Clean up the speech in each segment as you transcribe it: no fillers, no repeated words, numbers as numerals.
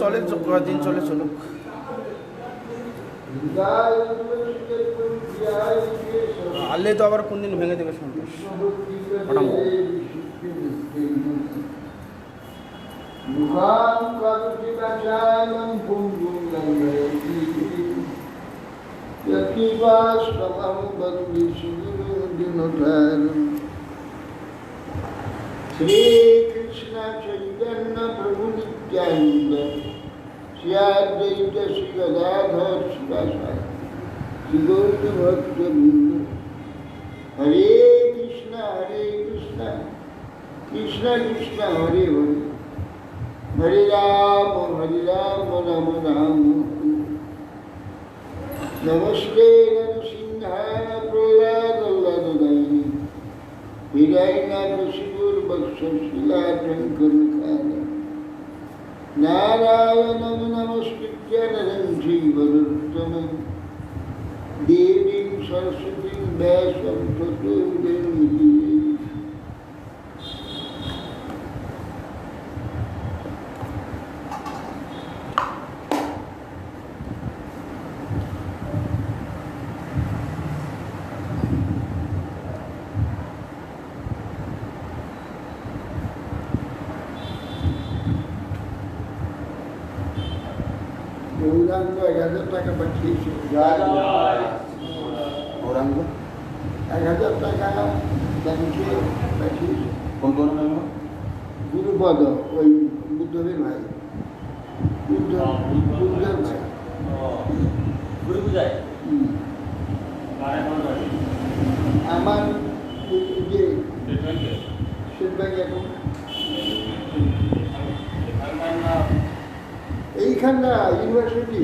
চলে কদিন চলে চলুক। আনলে তো আবার কোন দিন ভেঙে দেবে সন্তোষ। श्री कृष्ण चैतन्य प्रभु नित्यानंद श्री अद्वैत श्री गदाधर शिवासादि श्री गौर भक्तवृंद हरे कृष्ण कृष्ण कृष्ण हरे हरे हरे राम राम राम। नमस्ते नरसिंहाय प्रहलादवल्लभाय हिरण्यकशिपुर्वक्षशिलाटङ्कनकाय नारायणं नमस्कृत्य नरं चैव देवीं सरस्वतीं व्यासं ततो जयमुदीरये। গৌরাঙ্গ 1000 টাকা পাঠিয়েছে। গৌরাঙ্গ 1000 টাকা ব্যাংকে পাঠিয়েছে। কোন গৌরাঙ্গ? গুরুপদ, ওই বুদ্ধদেব ভাই, বুদ্ধের ভাই গুরু পূজায় আমার যে সেটব্যাগ এখন এইখানটা ইউনিভার্সিটি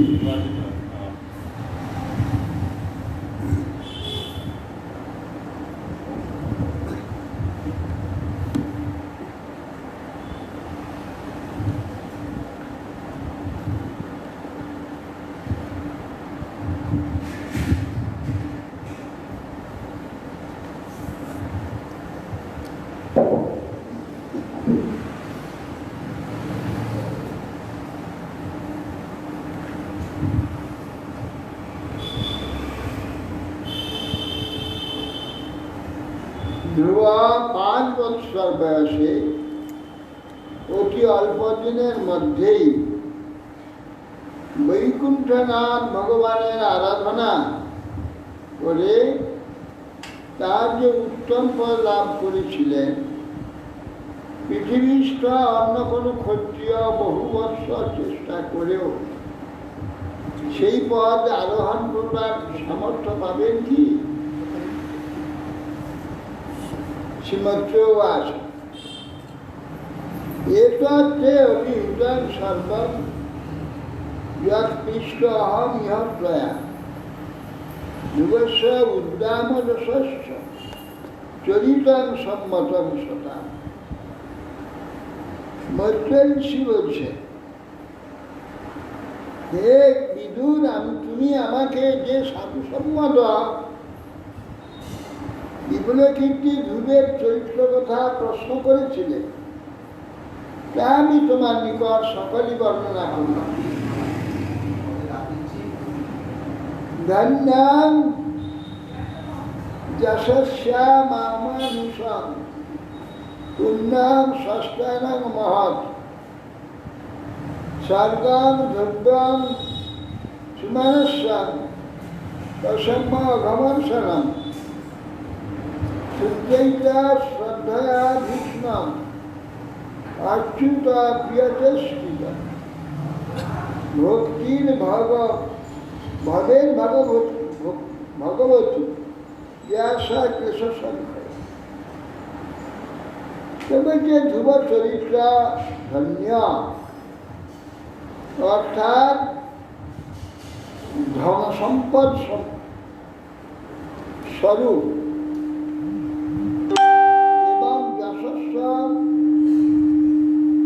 ধ্রুবা 5 বৎসর বয়সে অতি অল্প দিনের মধ্যেই বৈকুণ্ঠনাথ ভগবানের আরাধনা করে তার যে উত্তম পদ লাভ করেছিলেন, পৃথিবীস্থ অন্য কোনো ক্ষত্রিয় বহু বৎসর চেষ্টা করেও সেই পদ আরোহণ করবার সামর্থ্য পাবেন কি? শ্রীমৎপ্রবাস এততে অভিহিতং সর্বং যৎপৃষ্ট অহম ইহ ত্বয়া যুগস্য উদ্দাম রসস্য চরিতং সম্মতং সতাম। মৈত্রেয়ী ঋষি বলছে, হে বিদুর, তুমি আমাকে যে সাধুসম্মত বিপুলকীর্তি ধ্রুবের চরিত্র কথা প্রশ্ন করেছিলে তা আমি তোমার নিকট সকলই বর্ণনা করলাম। ধন্যাং যশস্যা মামানুষং পুণ্যাং ষষ্ঠানাং মহৎ স্বর্গং ধ্রুবং সুমানস্যাং প্রসম্য ঘমর্ষণম শুদ্ধৈতা শ্রদ্ধয়া ভীষ্মম অচ্যুত প্রিয়তে স্থিত। ভক্তির ভবের ভগবতী ব্যাসা ক্লেশ সংখ্যা তবে যে ধ্রুব চরিত্র ধন্য অর্থাৎ ধন সম্পদ স্বরূপ এবং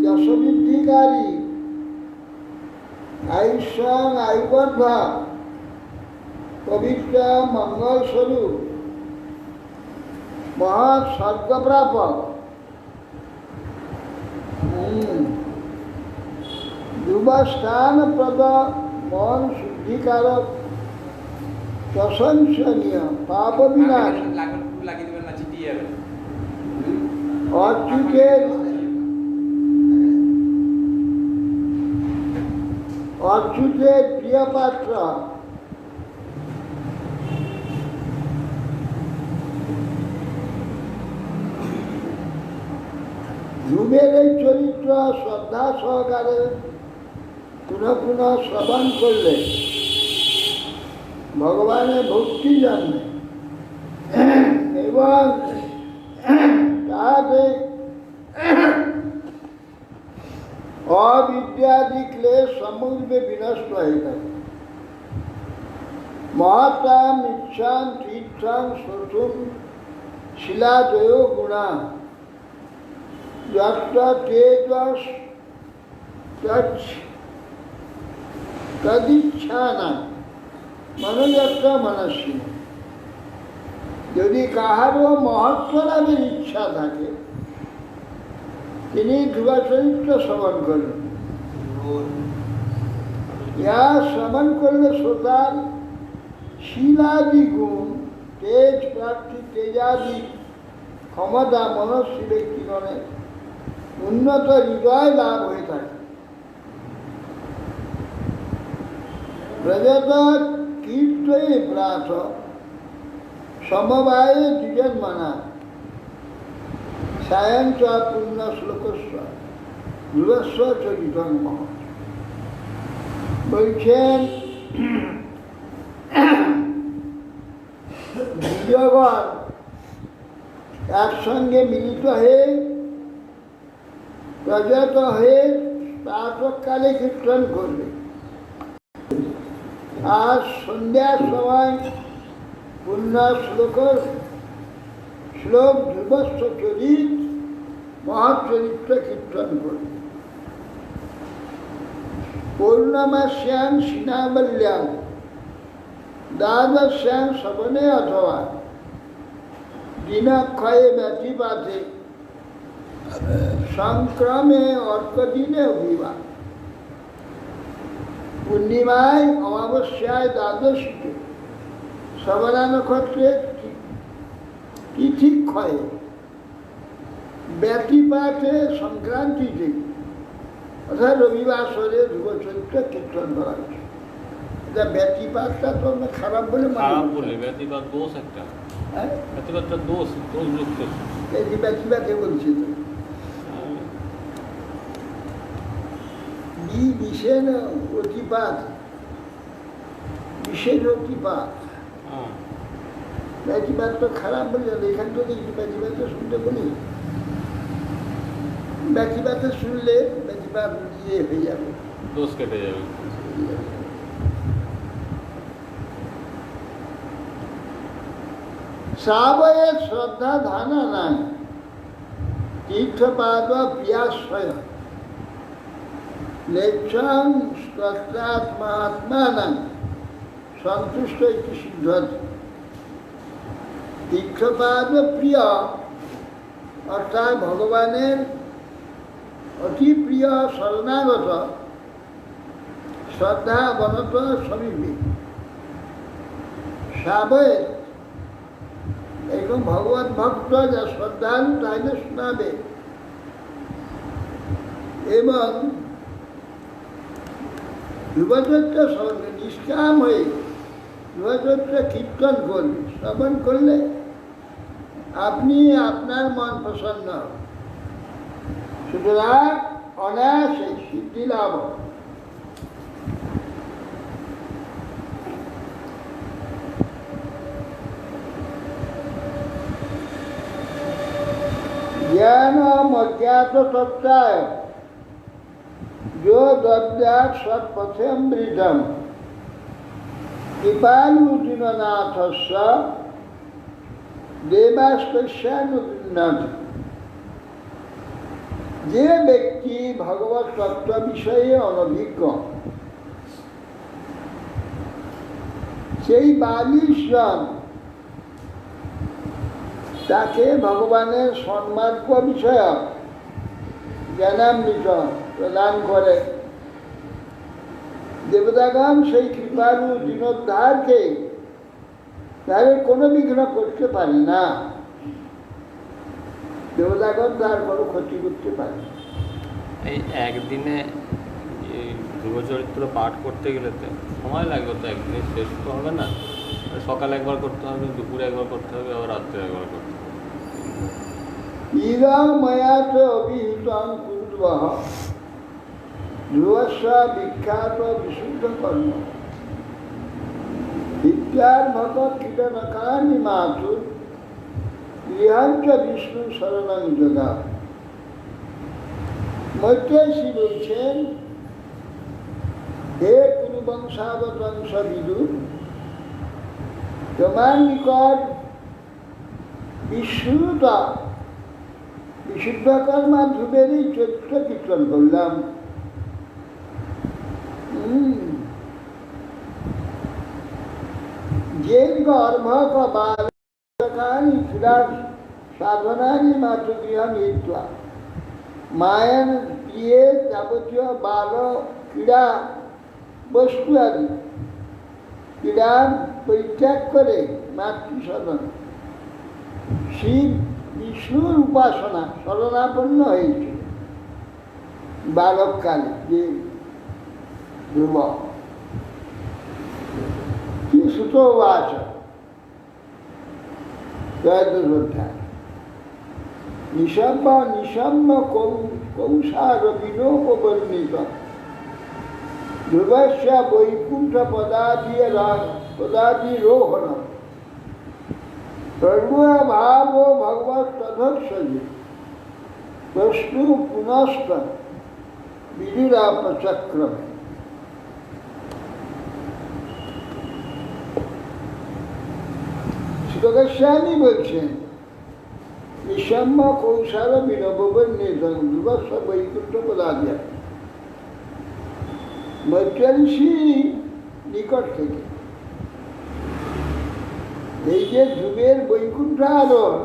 যশবৃদ্ধিকারী আয়ুষ্যাং আয়ুবর্ধা পবিত্র মঙ্গল স্বরূপ মহৎ স্বর্গপ্রাপক যুবস্থান প্রদ মন শুদ্ধিকারক প্রশংসনীয় পাপ বিনাশ অচ্যুতের প্রিয় পাত্র ধ্রুবের এই চরিত্র শ্রদ্ধা সহকারে পুনঃ পুনঃ শ্রবণ করলে ভগবানের ভক্তি জানবে এবং তাহাতে অবিদ্যাদি ক্লেশ সমগ্রে বিনষ্ট হয়ে থাকে। মহাতাম ইচ্ছাং তীর্থাং শোষুম শিলাদয় গুণা যত্র তেজস তদিচ্ছা না মনোযত্র মনস্বী। যদি কাহারও মহত্ব লাভের ইচ্ছা থাকে তিনি ধ্রুব চরিত্র শ্রবণ করবেন। ইহা শ্রবণ করলে শ্রোতার শিলাদি গুণ তেজ প্রাপ্তি তেজাদি ক্ষমতা মনস্বী ব্যক্তিগণের উন্নত হৃদয় লাভ হয়ে থাকে। প্রজত কীর্তয়ে প্রাস সমবায়ে দ্বিজন্মনা সায়ং চ পূর্ণ শ্লোকস্ব ধ্রুবস্ব চরিতং মহৎ। বলছেন দ্বিজগণ একসঙ্গে মিলিত হয়ে প্রজত হয়ে প্রাতকালে কীর্তন করবে, আর সন্ধ্যার সময় পূর্ণ শ্লোক ধ্রুবস্ব চরিত মহৎ চরিত্র কীর্তন করবে। পূর্ণমাস্যাং সিনাবল্যাং দ্বাদশ্যাং শ্রবণে অথবা দিনক্ষয়ে ব্যতিপাতে সংক্রমে অর্কদিনে অভিবাদ। পূর্ণিমায় অমাবস্যায় দ্বাদশীতে শ্রবণা নক্ষত্রের তিথিক্ষয়ে ব্যতিপাতে সংক্রান্তিতে অর্থাৎ রবিবাসরে ধ্রুব চরিত্র কীর্তন করা হচ্ছে। এটা ব্যতিপাতটা তো আমরা খারাপ বলে ব্যতিপাত দোষ একটা, হ্যাঁ ব্যতিপাতটা দোষ যুক্ত। ব্যতিপাতে বলছি তো বিশেষ অতিপাত, বিশেষ অতিপাত। ব্যতিপাত তো খারাপ বলে এখান থেকে ব্যতিপাতে শুনতে বলি, ব্যতিপাতে শুনলে ব্যতিপাত ইয়ে হয়ে যাবে, দোষ কেটে যাবে। শ্রাবয়ে শ্রদ্ধা ধানা নাই তীর্থপাদ প্রিয়াশ্রয় লেচ্ছাং স্ত্রাত্মাত্মানাং সন্তুষ্ট ইতি সিদ্ধতি। তীর্থপাদ প্রিয় অর্থাৎ ভগবানের অতি প্রিয় শরণাগত শ্রদ্ধা বনত সমীপে শ্রাবয়ে একদম ভগবত ভক্ত যা শ্রদ্ধালু তাইলে শোনাবে এবং ধ্রুবচরিত্র শ্রবণ নিষ্কাম হয়ে ধ্রুবচরিত্র কীর্তন করবে। শ্রবণ করলে আপনি আপনার মন প্রসন্ন হবে, সুতরাং অনায়াসে সিদ্ধি লাভ হবে। अज्ञानम अज्ञात तत्ताय जो दद्यात् सत्पथे अमृतम कृपालु दीननाथस्य देवास्तस्यानुगृह्णाति। যে ব্যক্তি ভগবত তত্ত্ব বিষয়ে অনভিজ্ঞ, সেই 42 জন তাকে ভগবানের সন্মার্গ বিষয়ক জ্ঞানামৃত প্রদান করে। দেবতাগণ সেই কৃপালু দীনোদ্ধারকে তাদের কোনো বিঘ্ন করতে পারে না। দেবতাগণ তার কোনো ক্ষতি করতে পারে। এই একদিনে এই ধ্রুবচরিত্র পাঠ করতে গেলে তো সময় লাগবে, তো একদিনে শেষ তো হবে না। সকালে একবার করতে হবে, দুপুরে একবার করতে হবে, আবার রাত্রে একবার করতে হবে। ইদং ময়াচ অভিহিতং কুর্বঃ ধ্রুবস্য বিখ্যাত বিশুদ্ধ কর্ম ইত্যার্ভক কীটনকানি মাতুর গৃহাঞ্চ বিষ্ণু শরণং যোগা। মৈত্রেয়ী বলছেন, হে কুরুবংশাবতংশ বিদুর, তোমার নিকট বিশুদ্ধ কর্মা ধ্রুবেরই চরিত্র কীর্তন করলাম। যে গর্ভক বালকানি ক্রীড়া সাধনানি মাতৃ গৃহ নিত্বা মায়ের প্রিয়ে যাবতীয় বাল ক্রীড়া বস্তু আদি ক্রীড়া পরিত্যাগ করে মাতৃসাধন শিব বিষ্ণুর উপাসনা শরণাপন্ন হয়েছে বালককালে। যে ধ্রুব কি সুতোবাচ ত্রয়োদশোধ্যায় নিশম্য কৌশার বিলোপবর্ণিত ধ্রুবস্য বৈকুণ্ঠ পদাদিরোহণ প্রণুভাব ভগবত তদর্শনে প্রশ্নু পুনস্ত বিদুরাপচক্রমে। গোস্বামী বলছেন, নিশম্য কৌশল বিনববর্ণিত ধ্রুবস্য বৈকুণ্ঠ পদাদিয়া। মৈত্রেয়ী নিকট থেকে এই যে ধ্রুবের বৈকুণ্ঠ আরোহণ,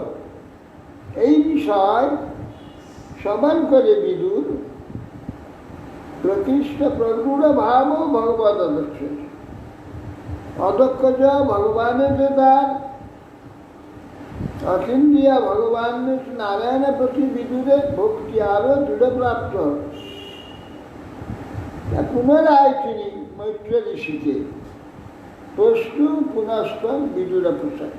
এই বিষয় সমান করে বিদুর প্রকৃষ্ট প্রগুঢ় ভাব ভগবত দর্শন অদক্ষ ভগবানের যে তার অচিন্তিয়া ভগবান নারায়ণের প্রতি বিদুরের ভক্তি আরো দৃঢ় প্রাপ্ত। পুনরায় তিনি মৈত্র ঋষিকে প্রশ্ন পুনঃ বিদুর পোশাক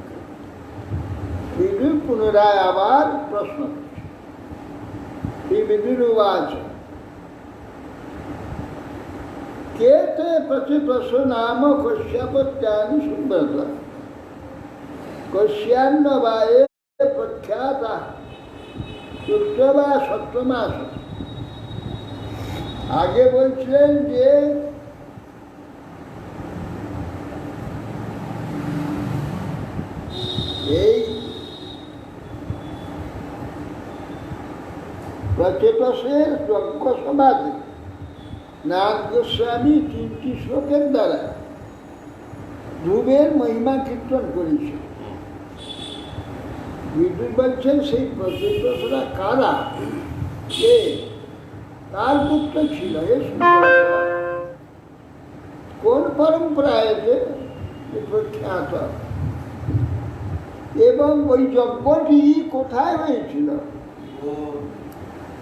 বিদুর পুনরায় আবার প্রশ্ন করছে। এই বিদুর উবাচ কে তে প্রতিপ্রশ্ন নাম কশ্যপত্যানি সুব্রত কশ্যান্ন বা এ প্রখ্যাতা শুক্র বা সপ্তমাস। আগে বলছিলেন যে এই প্রচেতসের যজ্ঞ সমাধি নাথ গোস্বামী 3টি শ্লোকের দ্বারা ধ্রুবের মহিমা কীর্তন করেছে। বিদুর বলছেন সেই প্রচেতসরা কারা, কে, কার পুত্র ছিল, কোন পরম্পরায় প্রখ্যাত, এবং ওই যজ্ঞটি কোথায় হয়েছিল,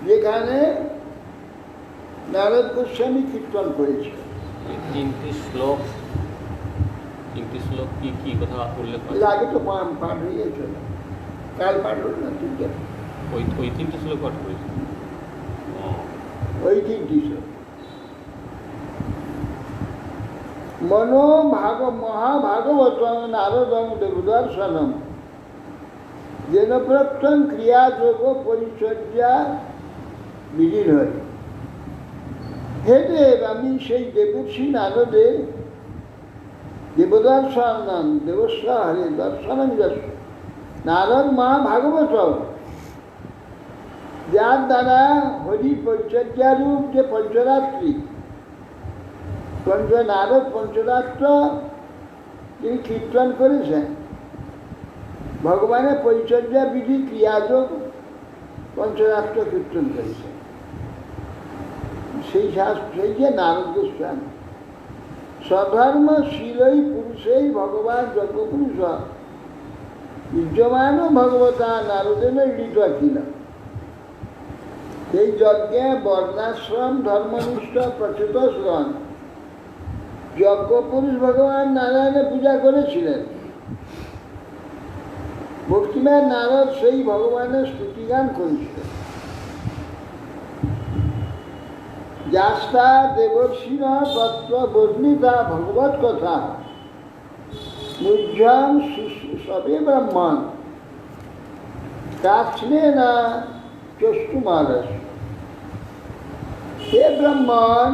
যেখানে নারদ গোস্বামী কীর্তন করেছিল। 3টি শ্লোক কি কি কথা উল্লেখ করে? আগে তো পাঠ হয়ে গেছে, কাল পাঠ হল না, ঠিক আছে। ওই 3টি শ্লোক পাঠ করেছে, ওই 3টি শ্লোক। মহাভাগবত নারদং দেবদর্শনম যেন প্রত্যং ক্রিয়া যোগ পরিচর্যা বিলীন হয়। হে দেব, আমি সেই দেবর্ষি নারদের দেবদর্শন দেবস্ব হরে দর্শনং যশ নারদ মহাভাগবত, যার দ্বারা হরি পরিচর্যারূপ যে পঞ্চরাত্রি নারদ পঞ্চরাত্র তিনি কীর্তন করেছেন, ভগবানের পরিচর্যা বিধি ক্রিয়াযোগ পঞ্চরাত্র কীর্তন করেছেন। সেই শাস্ত্র, সেই যে নারদ গোস্বামী স্বধর্ম শীলই পুরুষেই ভগবান যজ্ঞপুরুষ বিদ্যমান ভগবতা নারদেন ঈড়িত ছিল। সেই যজ্ঞে বর্ণাশ্রম ধর্মনিষ্ঠ প্রচেতসগণ যজ্ঞপুরুষ ভগবান নারায়ণের পূজা করেছিলেন। ভক্তিমান নারদ সেই ভগবানের স্তুতিগান করেছিলেন। যাস্তা দেবর্ষিণ তত্ত্ব বর্ণিতা ভগবত কথা মুহ্যম সবে ব্রহ্মণ কাছনে না চষ্টুমারস। হে ব্রহ্মণ,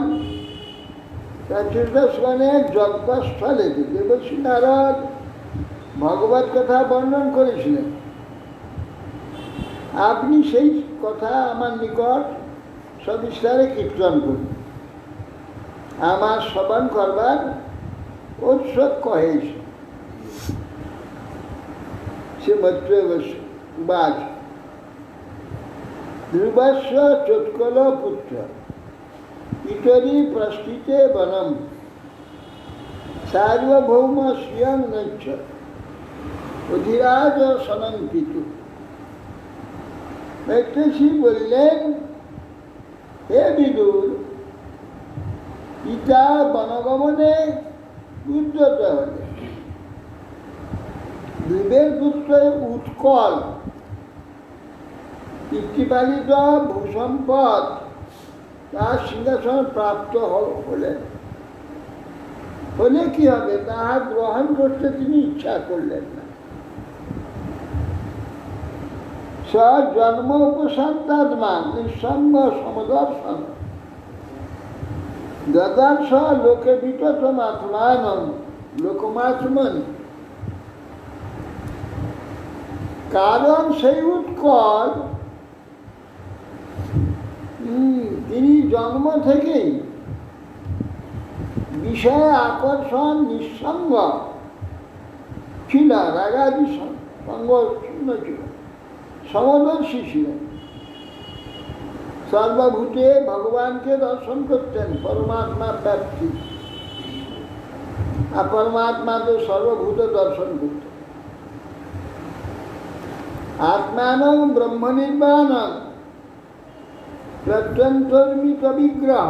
চতুর্দশগণের যজ্ঞস্থলে দেবর্ষি নারদ ভগবত কথা বর্ণন করেছিলেন। আপনি সেই কথা আমার নিকট সবিস্তারে কীর্তন করুন, আমার শ্রবণ করবার উৎসব কহেছে। সে মৈত্রবাচ ধ্রুবস্য চোৎকল পুত্র ইতরি প্রস্থিতে বনম সার্বভৌম শ্রিয়ং নৈচ্ছ অধিরাজ সনঙ্কিত। মৈত্রেয়ী বললেন, হে বিদুর, পিতা বনগমনে উদ্যত হলে ধ্রুবের পুত্র উৎকল পিতৃপালিত ভূসম্পদ তার সিংহাসন প্রাপ্ত হলে কি হবে, তাহা গ্রহণ করতে তিনি ইচ্ছা করলেন না। জন্ম উপসন্তাত্মা নিঃসঙ্গ সমদর্শন দদর্শ লোকে বিততম আত্মানম লোকমাত্মনি। কারণ সেই উৎকল তিনি জন্ম থেকেই বিষয়ে আকর্ষণ নিঃসঙ্গ ছিল, রাগাদি সঙ্গ শূন্য ছিল, সমদর্শী ছিলেন। সর্বভূতে ভগবানকে দর্শন করতেন, পরমাত্মা ব্যাপ্তি, আর পরমাত্মাকে সর্বভূতে দর্শন করতেন। আত্মানং ব্রহ্ম নির্বাণং প্রত্যন্তর্মিত বিগ্রহ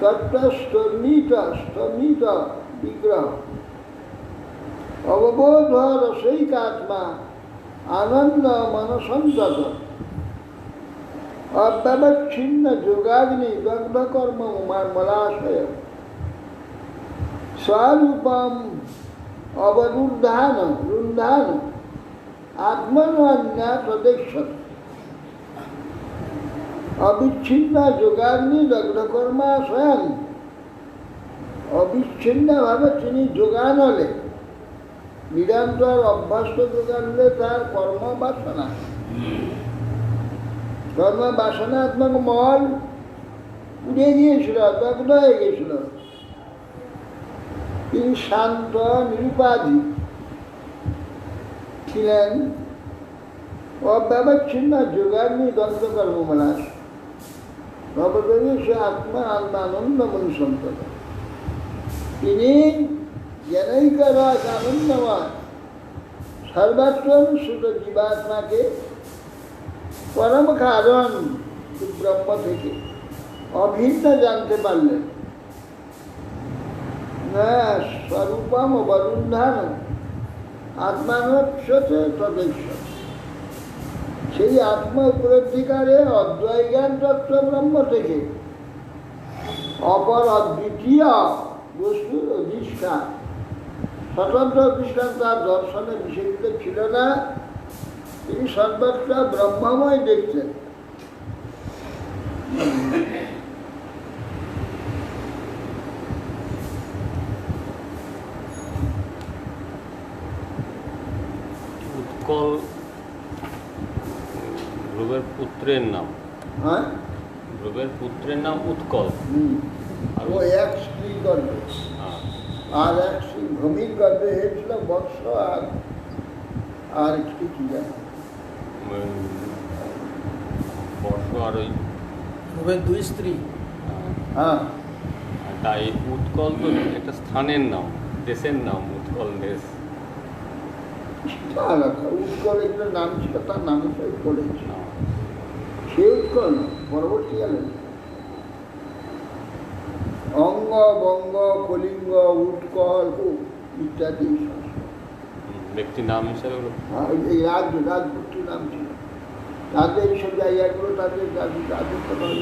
তত্ত্বস্তর্মিত বিগ্রহ অববোধ রসৈকাত্মা আনন্দ মনসন্তত অব্যবচ্ছিন্ন যোগাগ্নি দগ্ধকর্ম মলাশয় স্বরূপম অবরুদ্ধান আত্মন্যা প্রদেশত। অবিচ্ছিন্ন যোগাগ্নি দগ্ধকর্মা স্বয়ং অবিচ্ছিন্নভাবে তিনি যোগানলে, নিরন্তর অভ্যস্ত যোগানলে তার কর্মবাসনাত্মক মল উড়ে গিয়েছিল, দগ্ধ হয়ে গিয়েছিল। তিনি শান্ত নিরুপাধি ছিলেন, অব্যবচ্ছিন্ন যোগাগ্নি দগ্ধকর্মমলা সে আত্মা আনন্দ মনুসন্তত। তিনি জ্ঞানৈকর আনন্দময় সর্বাত্ম সুত জীবাত্মাকে পরম কারণ ব্রহ্ম থেকে অভিন্ন জানতে পারলেন। না স্বরূপম অবরুদ্ধান আত্মানক্ষতে তদেশ্য। সেই আত্মা উপলব্ধিকারে অদ্বয় জ্ঞান তত্ত্ব ব্রহ্ম থেকে অপর অদ্বিতীয় বস্তুর অধিষ্ঠান স্বতন্ত্র কৃষ্ণ তার দর্শনে বিশেষিত ছিল না, তিনি সর্বত্র ব্রহ্মময় দেখছেন। উৎকল ধ্রুবের পুত্রের নাম, হ্যাঁ, ধ্রুবের পুত্রের নাম উৎকল। আর ও এক স্ত্রী গর্ভে, হ্যাঁ, আর এক স্ত্রী ভূমির গর্ভে হয়েছিল বৎস, আর কি কি জানে, বর্ষ আর ওই ধ্রুবের দুই স্ত্রী। হ্যাঁ। তাই উৎকল তো একটা স্থানের নাম, দেশের নাম, উৎকল দেশ। আলাদা উৎকল এগুলো নাম ছিল, তার নাম হিসেবে পড়েছে। সে উৎকল না, পরবর্তীকালে অঙ্গ, বঙ্গ, কলিঙ্গ, উৎকল ইত্যাদি ব্যক্তির নাম হিসাবে এই রাজপুত্রের নাম ছিল। তাদের এইসব জায়গাগুলো তাদের রাজত্ব করেন।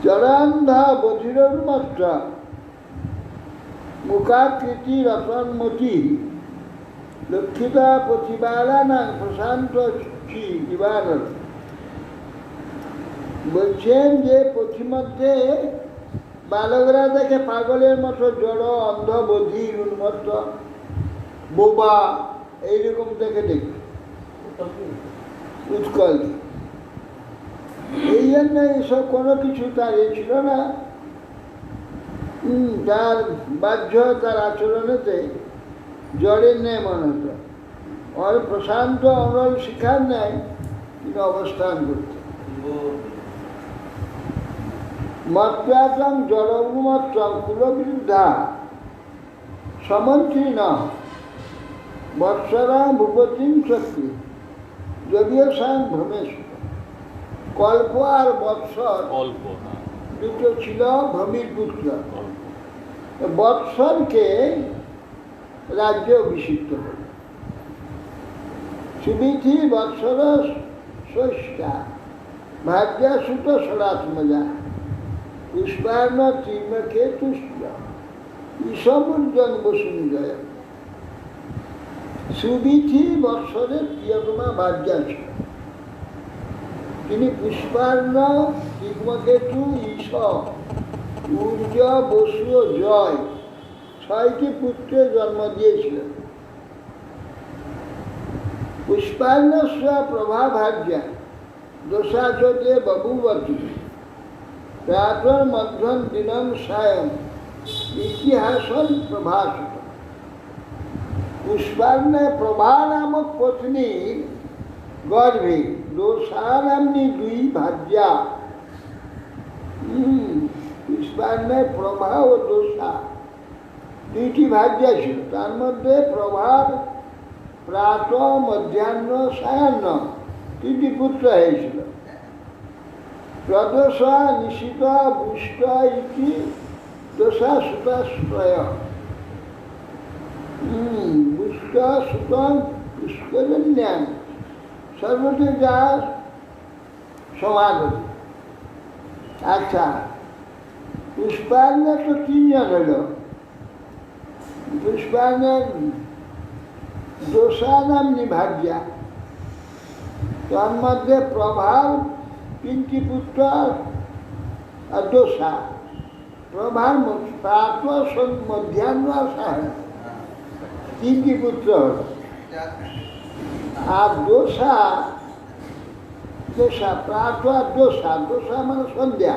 চরন্ধা বধিরর মাত্রা মুখাকৃতি রতনমতি লক্ষিতা প্রতিবালানা প্রশান্ত জীবান। বলছেন যে পথিমধ্যে বালকরা দেখে পাগলের মতো জড়, অন্ধ, বধির, উন্মত্ত, বোবা এইরকম দেখে দেখে উৎকল। এই জন্য এসব কোনো কিছু তার ছিল না। তার বাহ্য, তার আচরণেতে জড়ের ন্যায় মনে হতো, আর প্রশান্ত অনল শিখার ন্যায় তিনি অবস্থান করতেন। মত্যাতং জড়মত্তং কুলবিরুদ্ধা সমন্ত্রী ন বৎসরা ভূপতিম শক্তি। যদিও স্বয়ং ভ্রমেশ, কল্প আর বৎসর অল্প, দুটো ছিল ভূমির পুত্র। বৎসরকে রাজ্যে অভিষিক্ত হল। সুবিধি বৎসর স্রষ্টা ভাগ্যা সুত সরাত্মজা পুষ্পার্ণ ত্রিমকে তুষ্ট ঈশমুর্জন বসুঞ্জয়। সুবিধি বৎসরের প্রিয়তমা ভাগ্যা ছিল। তিনি পুষ্পার্ণ, ত্রিমকেতু, ঈশ, ঊর্জ, বসু ও জয় 6টি পুত্রের জন্ম দিয়েছিলেন। পুষ্পার্ণস্য প্রভা ভার্যা দোষাচতে বভূবতী প্রাতর মধ্যম দিনম সায়ং ইতিহাসন প্রভাসিত। পুষ্পার্ণে প্রভা নামক পত্নীর গর্ভে দোষা নামনি 2 ভার্যা। পুষ্পার্ণে প্রভা ও দোষা 2টি ভার্যা ছিল। তার মধ্যে প্রভার প্রাত, মধ্যাহ্ন, সায়াহ্ন 3টি পুত্র হয়েছিল। প্রদোষ, নিশিত, বুষ্ট ইতি দোষা সুতাশ্রয়। বুষ্ট সুতং পুষ্করণ্যান সর্বতে যা সমাগত। আচ্ছা, পুষ্পার্ণে তো 3 জন হল। পুষ্পার্ণের দোষা নামনি ভার্যা, তার মধ্যে প্রভার 3টি পুত্র আর দোষা। প্রভার প্রাত, মধ্যাহ্ন আর সায়ন 3টি পুত্র হল। আর দোষা প্রাত আর দোষা মানে সন্ধ্যা।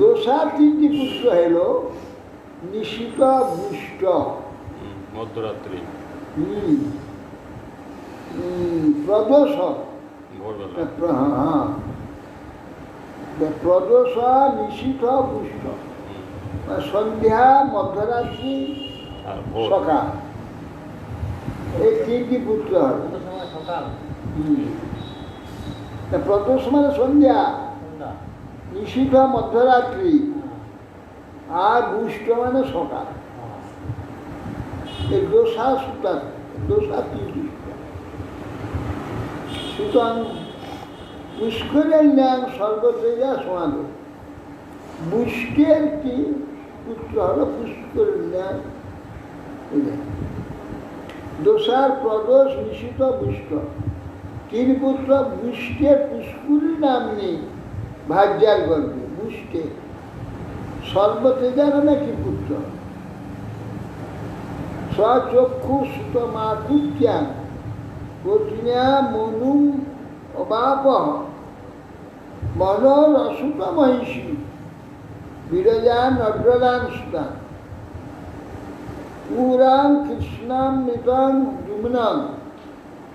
দোষা 3টি পুত্র হল নিশিত, বুষ্ট, মধ্যরাত্রি, প্রদোষ। ভোরবেলা, প্রদোষ, নিশিত, বুষ্ট সন্ধ্যা, মধ্যরাত্রি, সকাল, এই 3টি পুত্র হল। প্রদোষ মানে সন্ধ্যা, নিশিত মধ্যরাত্রি, আর বুষ্ট মানে সকাল। এই দোষা সুতা, দোষা 3টি। সুতরাং পুষ্করের ন্যাং সর্বতেজা সমাদ। মুষ্কের কি পুত্র হলো পুষ্করের ন্যাং। দোষার প্রদোষ নিশিত বুষ্ট, তিন পুত্র বুষ্টের পুষ্কুরি নাম নেই ভাজ্যার গর্ভে। বুষ্টের সর্বতেজা নামে কি পুত্র। স্বচক্ষু সুত মাকুত্যাং পত্ন্যা মনু অবাপহ মনোরসুত মহিষী বিরজা নড্রলাং সুতাং পুরাং কৃষ্ণাম নিতাং যুম্নাং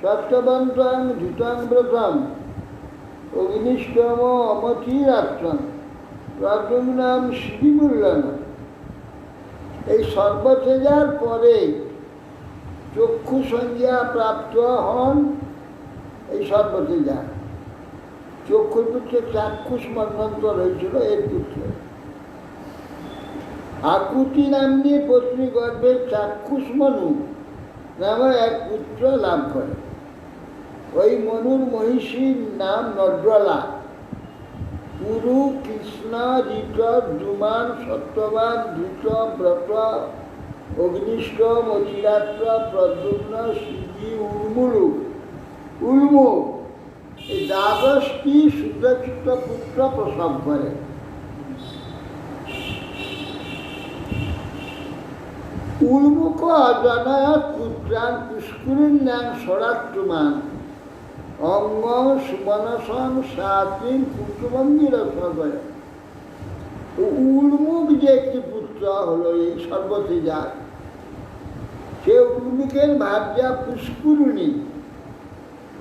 সত্যবন্তং ধৃতাং ব্রতং অগ্নিষ্টম অমতিরাত্রং রাজনাম শ্রীমূল্যন। এই সর্বতেজার পরে চক্ষু সংজ্ঞা প্রাপ্ত হন এই সর্বতেজা। চক্ষুর পুত্র চাক্ষুষ মন্বন্তর হয়েছিল এর পুত্র। আকুতি নাম্নী পত্নী গর্ভে চাক্ষুষ মনু নামে এক পুত্র লাভ করে। ওই মনুর মহিষীর নাম নড্রলা। পুরু কৃষ্ণ ঋত দ্যুমান সত্যবান ধৃত ব্রত অগ্নিষ্ঠ মচিরাত্র প্রদ্যুম্ন সিদ্ধি উলমু এই দ্বাদশটি শুদ্ধচিত্ত পুত্র প্রসব করে। উলমুক জনয়ত পুত্রান পুষ্করিণ ন্যাং সরাত্রমান অঙ্গ সুমনসং সাতিন পুত্রবঙ্গী রচনা করে। উলমুক যে একটি পুত্র হলো এই সর্বতেজার, সে উলমুকের ভার্যা পুষ্করিণী।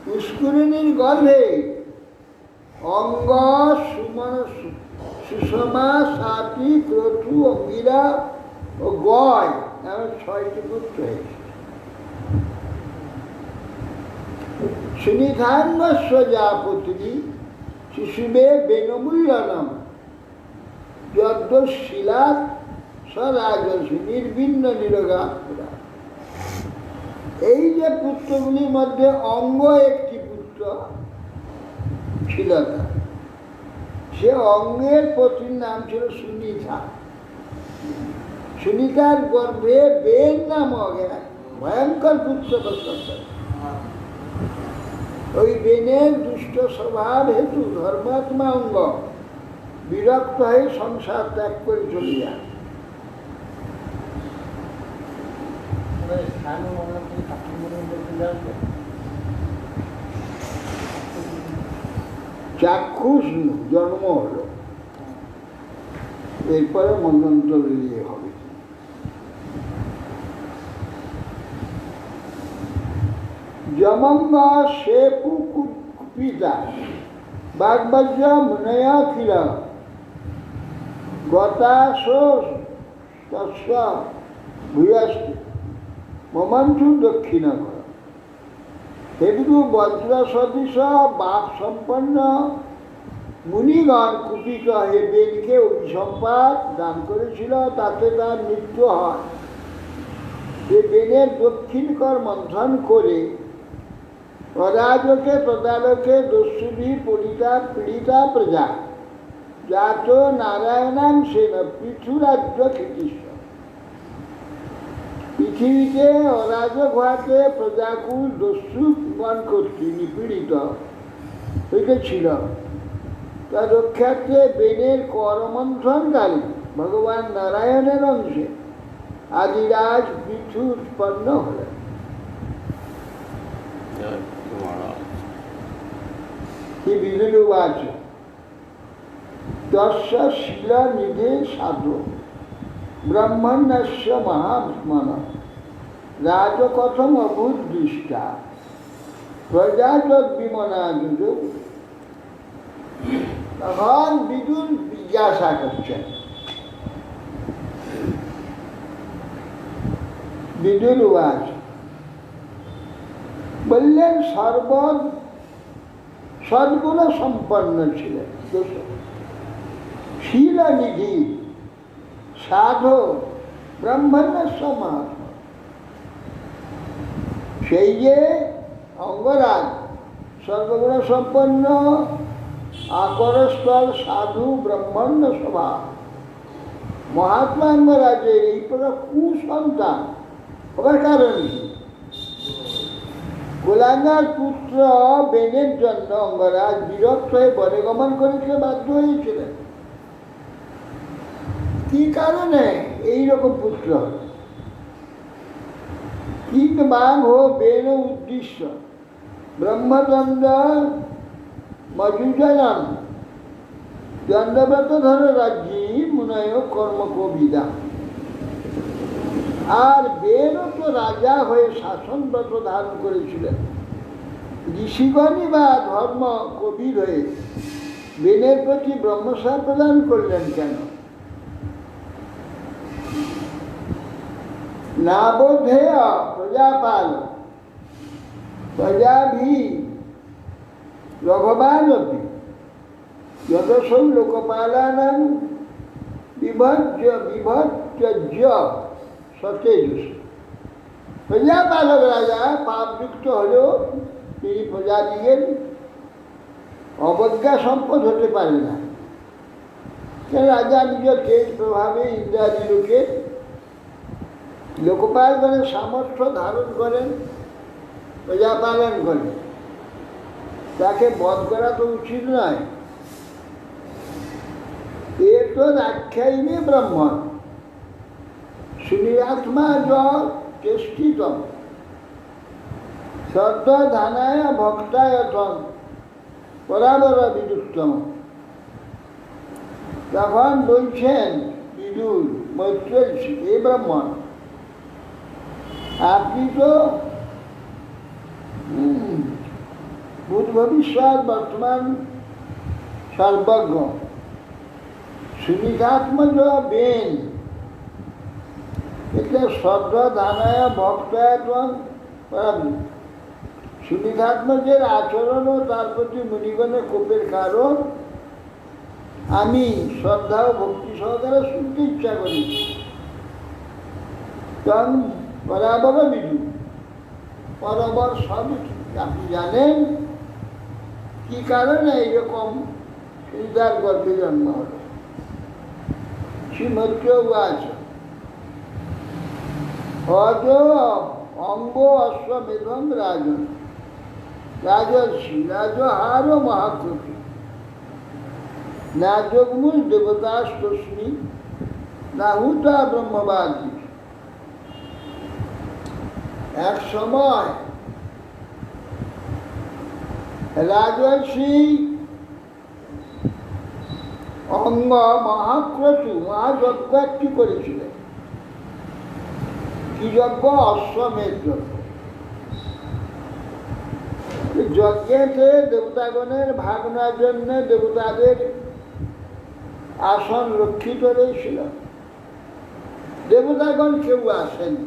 পুষ্করিণীর গর্ভে অঙ্গ সুমন সুষমা সাতি ক্রথু অঙ্গিরা ও গয় এমন 6টি পুত্র হয়েছে। সুনিধান্বস্ব জাপত্নী শিশুবে বেনমূল্যনম যদ্শীলাৎ স্বরাজসী নির্বিন্ন নিরোগা। এই যে পুত্রগুলির মধ্যে অঙ্গ একটি পুত্র ছিল তার, সে অঙ্গের পত্নীর নাম ছিল সুনিধা। সুনিতার গর্ভে বেন নামক এক ভয়ঙ্কর পুত্র প্রসব করে। ওই বেনের দুষ্ট স্বভাব হেতু ধর্মাত্মা অঙ্গ বিরক্ত হয়ে সংসার ত্যাগ করে চলে যায়। চাক্ষুষ জন্ম হলো, এরপরে মন্বন্তর ইয়ে হবে। যমঙ্গ সে কুপিতা বাগবজ্র মুনয়া খিল গতাশোষ তস্য ভূয়স্তি মমন্থু দক্ষিণ কর। সেগুলো বজ্র সদৃশ বাক সম্পন্ন মুনিগণ কুপিত হয়ে বেনকে অভিসম্পাদ দান করেছিল, তাতে তার মৃত্যু হয়। সে বেনের দক্ষিণ কর মন্থন করে অরাজকে তদালোকে দস্যুভি পরিতা পীড়িতা প্রজা জাত নারায়ণাং সেন পৃথুরাজ্য খ্যাতিস্ব। পৃথিবীতে অরাজক হওয়াতে প্রজাকুল দস্যুগণ কর্তৃক নিপীড়িত হইতেছিল, তার রক্ষার্থে বেনের করমন্থনকারী ভগবান নারায়ণের অংশে আদিরাজ পৃথু উৎপন্ন হলেন। বিদুরুবাচ তস্য শিলানিধে সাধু ব্রহ্মণ্যস্য মহাত্মন রাজকথম অভূত দৃষ্টা প্রজাবিমনা যুগ। তখন বিদুর জিজ্ঞাসা করছেন, বিদুরুবাচ বললেন সদ্গুণ সম্পন্ন ছিলেন, শিলানিধি সাধু ব্রহ্মণ্যস্য মহাত্মা। সেই যে অঙ্গরাজ সর্বগুণ সম্পন্ন আকরস্থল সাধু ব্রহ্মণ্য সভা। মহাত্মা অঙ্গরাজের এই প্রকার কুসন্তান হবার কারণ কি? গোলাঙ্গার পুত্র বেনের জন্য অঙ্গরাজ বিরক্ত হয়ে বনে গমন করেছে, বাধ্য হয়েছিলেন। কি কারণে এইরকম পুত্র? কিং বাং হো বেন উদ্দেশ্য ব্রহ্মচন্দ্র মজুজনম দণ্ডব্রত ধর রাজ্যী মুনয় কর্ম কবিদা। আর বেনও তো রাজা হয়ে শাসনব্রত ধারণ করেছিলেন। ঋষিগণই বা ধর্ম কবির হয়ে বেনের প্রতি ব্রহ্মসার প্রদান করলেন কেন? না বোধেয় প্রজাপাল প্রজাভি রঘবানপি যদসৌ লোকপালানাং বিভজ্য সতেজ। প্রজাপালক রাজা পাপযুক্ত হলেও তিনি প্রজাদিগের অবজ্ঞা সম্পদ হতে পারে না। রাজা নিজের তেজ প্রভাবে ইন্দ্রাদি লোকে লোকপালগণের সামর্থ্য ধারণ করেন, প্রজা পালন করেন। তাকে বধ করা তো উচিত নয়। এত আখ্যায়িনী ব্রহ্মণ শুনিরাত্মা য চেষ্টিতম শ্রদ্ধ ধানায় ভক্তায়তম বরাবর বিদুত্তম। তখন বলছেন বিদুর মৈত্রেয়, এই ব্রাহ্মণ আপনি তো ভূত ভবিষ্যৎ বর্তমান সর্বজ্ঞ, সুনিধাত্মজ বেন, এটা শ্রদ্ধা ধানায় ভক্তায়তম সুনিধাত্মজের আচরণ ও তার প্রতি মুনিগণের কোপের কারণ আমি শ্রদ্ধা ও ভক্তি সহকারে শুনতে ইচ্ছা করি। তখন বরাবর বিদু বরাবর সবই আপনি জানেন কি কারণে এইরকম সুবিধার গর্ভে জন্ম হল। শ্রীমৈত্র আছে অজ অঙ্গ অশ্বমেধম রাজন রাজর্ষি রাজহার মহাকৃতি না যোগমূল দেবতাস্তস্মি না হুতা ব্রহ্মবাদী। এক সময় রাজর্ষি অঙ্গ মহাক্রতু মহাযজ্ঞ একটি করেছিলেন। কি যজ্ঞ? অশ্বমেধ যজ্ঞ। যজ্ঞেতে দেবতাগণের ভাগ নেওয়ার জন্য দেবতাদের আসন রক্ষিত রয়েছিল। দেবতাগণ কেউ আসেনি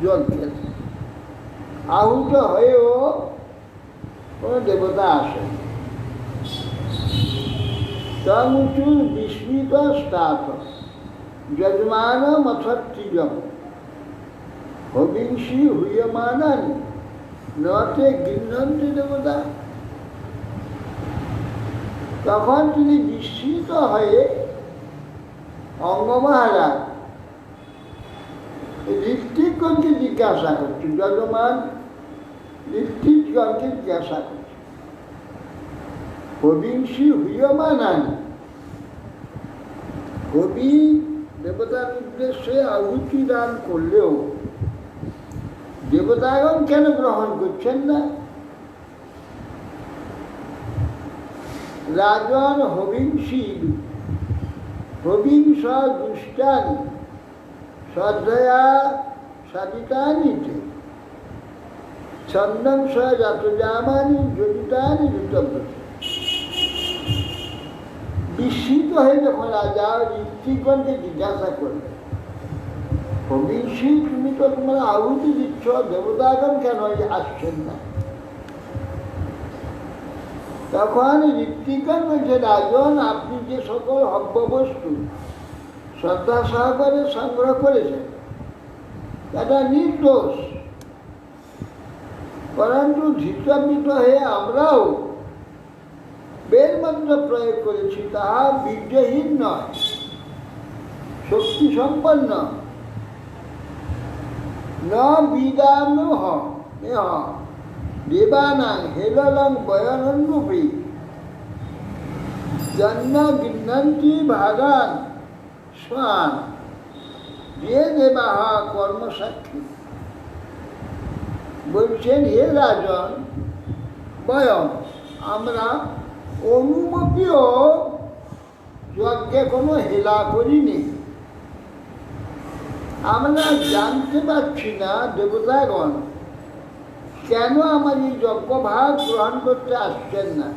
যজ্ঞেতে, আহুত হয়েও কোনো দেবতা আসেন। তমুচু বিস্মিত স্থাত যজমান মথত্রিজম হবিংসি হুয়মানন নতে গৃহন্তি দেবতা। তখন তিনি বিস্মিত হয়ে অঙ্গ মহারাজ ঋত্বিকগণকে জিজ্ঞাসা করছেন, যজমান ঋত্বিকগণকে জিজ্ঞাসা করছেন হবিংসি হুয়মানন, কবি দেবতার উদ্দেশ্যে আহুতি দান করলেও দেবতাগণ কেন গ্রহণ করছেন না? রাজন হবিংসি হবিংস দুষ্টানি শ্রদ্ধয়া সাধিতানিতে ছন্দং স জাতজামানি জড়িতানি ঋতব্রত। বিস্মিত হয়ে যখন রাজা ঋত্বিকগণকে জিজ্ঞাসা করলেন, হবিংসি তুমি তো তোমার আহুতি দিচ্ছ, দেবতাগণ কেন আসছেন না? তখন ঋত্বিকগণ বলছে, রাজন আপনি যে সকল হব্য বস্তু শ্রদ্ধা সহকারে সংগ্রহ করেছেন এটা নির্দোষ, পরন্তু ধৃতবৃত হয়ে আমরাও মন্ত্র প্রয়োগ করেছি তাহা বীর্যহীন নয়, শক্তি সম্পন্ন। ন বিদানুহ দেবানাং হেললং বয়নন্নপি জন্ম গৃহন্তি ভাগান স্বান যে দেবাহ কর্মসাক্ষী। বলছেন, হে রাজন, বয়ম আমরা অনুমতিও যজ্ঞে কোনো হেলা করিনি। আমরা জানতে পারছি না দেবতাগণ কেন আমার এই যজ্ঞভাগ গ্রহণ করতে আসছেন না।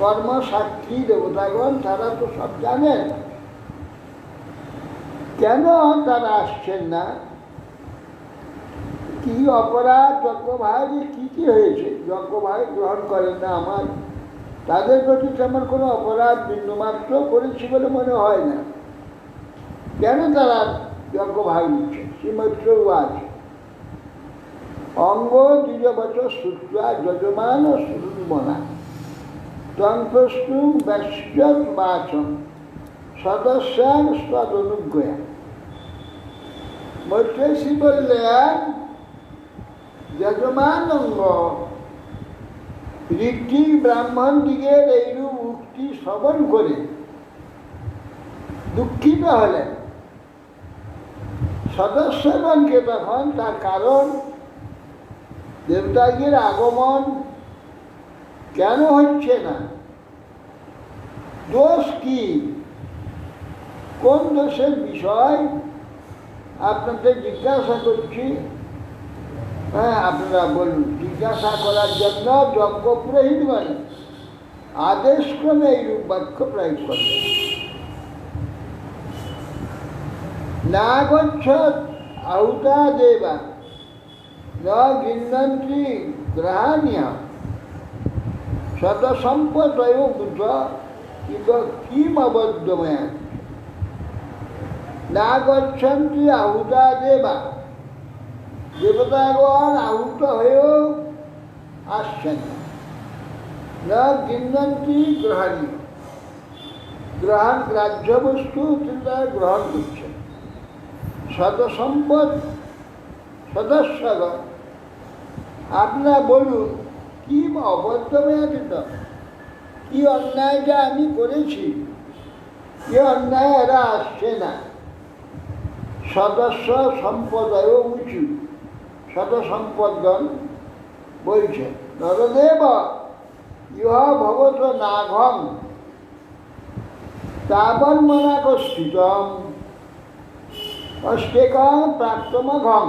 কর্মসাক্ষী দেবতাগণ তারা তো সব জানেন, কেন তারা আসছেন না? কি অপরাধ যজ্ঞভাগে কি হয়েছে যজ্ঞভাগ গ্রহণ করেন না? আমার তাদের প্রতি তেমন কোনো অপরাধ বিন্দুমাত্র করেছি বলে মনে হয় না। কেন তারা যজ্ঞভাগ নিচ্ছে? শ্রীমৈত্র আছে অঙ্গ দ্বিজবচর শ্রুত্বা যজমান শ্রুণমনা তন্ত্রস্তু ব্যস্যত বাচন সদস্যান স্বদনুজ্ঞয়া। মৈত্রেয়ী বললেন, যজমান অঙ্গ ঋত্বিক ব্রাহ্মণ দিগের এইরূপ উক্তি শ্রবণ করে দুঃখিত হলেন। সদস্যগণকে তখন তার কারণ দেবতাদের আগমন কেন হচ্ছে না, দোষ কি, কোন দোষের বিষয় আপনাদের জিজ্ঞাসা করছি। হ্যাঁ, আপনারা বলুন। জিজ্ঞাসা করার জন্য যজ্ঞ পুরোহিতগণ আদেশক্রমে এইরূপ বাক্য প্রয়োগ করলেন। না গচ্ছত আহুতা দেবা ন গৃহন্তি গ্রহাণীয় শতসম্পদয় বুধ কিম অবদ্ধময়া। না গচ্ছন্তি আহুতা দেবা, দেবতাগণ আহুত হয়েও আসছেন না। গৃহন্তি গ্রহণীয়, গ্রহণ গ্রাহ্য বস্তু তারা গ্রহণ করছেন। সদসম্পদ সদস্যগণ আপনারা বলুন, কি অবদ্ধময়াকৃত, কি অন্যায়টা আমি করেছি, কি অন্যায় এরা আসছে না। সদস্য সম্পদয় উঁচু, সদসম্পদগণ বলছেন, নরদেব ইহ ভবত নাঘং তাবন মনাকস্থিতম অষ্টেকং প্রাপ্তমঘং।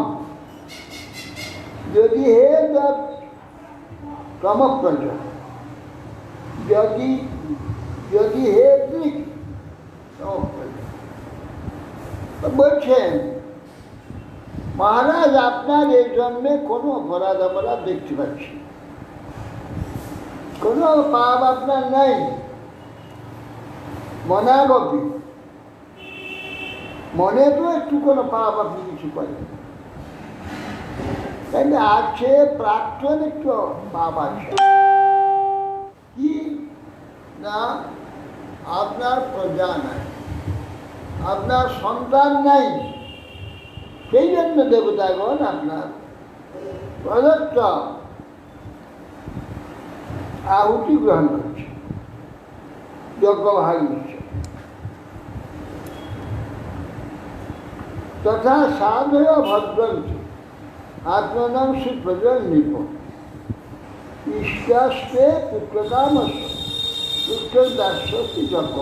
যদি হে তমপ্রজ, যদি হে দিক বলছেন, মহারাজ আপনার এই জন্মে কোনো অপরাধ আমরা দেখতে পাচ্ছি, কোনো পাপ আপনার নাই। মনাগপি, মনে তো একটু কোনো পাপ আপনি কিছু করেন, তাই আছে প্রাক্তন একটু পাপ আছে। কি না, আপনার প্রজা নাই, আপনার সন্তান নাই, সেই জন্য দেবতাগণ আপনার প্রদত্ত আহুতি গ্রহণ করছে, যজ্ঞভাগ নিচ্ছে। তথা সাধয় ভদ্রন্তি আত্মনাম সুপ্রজন নিপ ইষ্টাস্তে পুত্রকামস্য পুত্রদাস্যতি যজ্ঞ।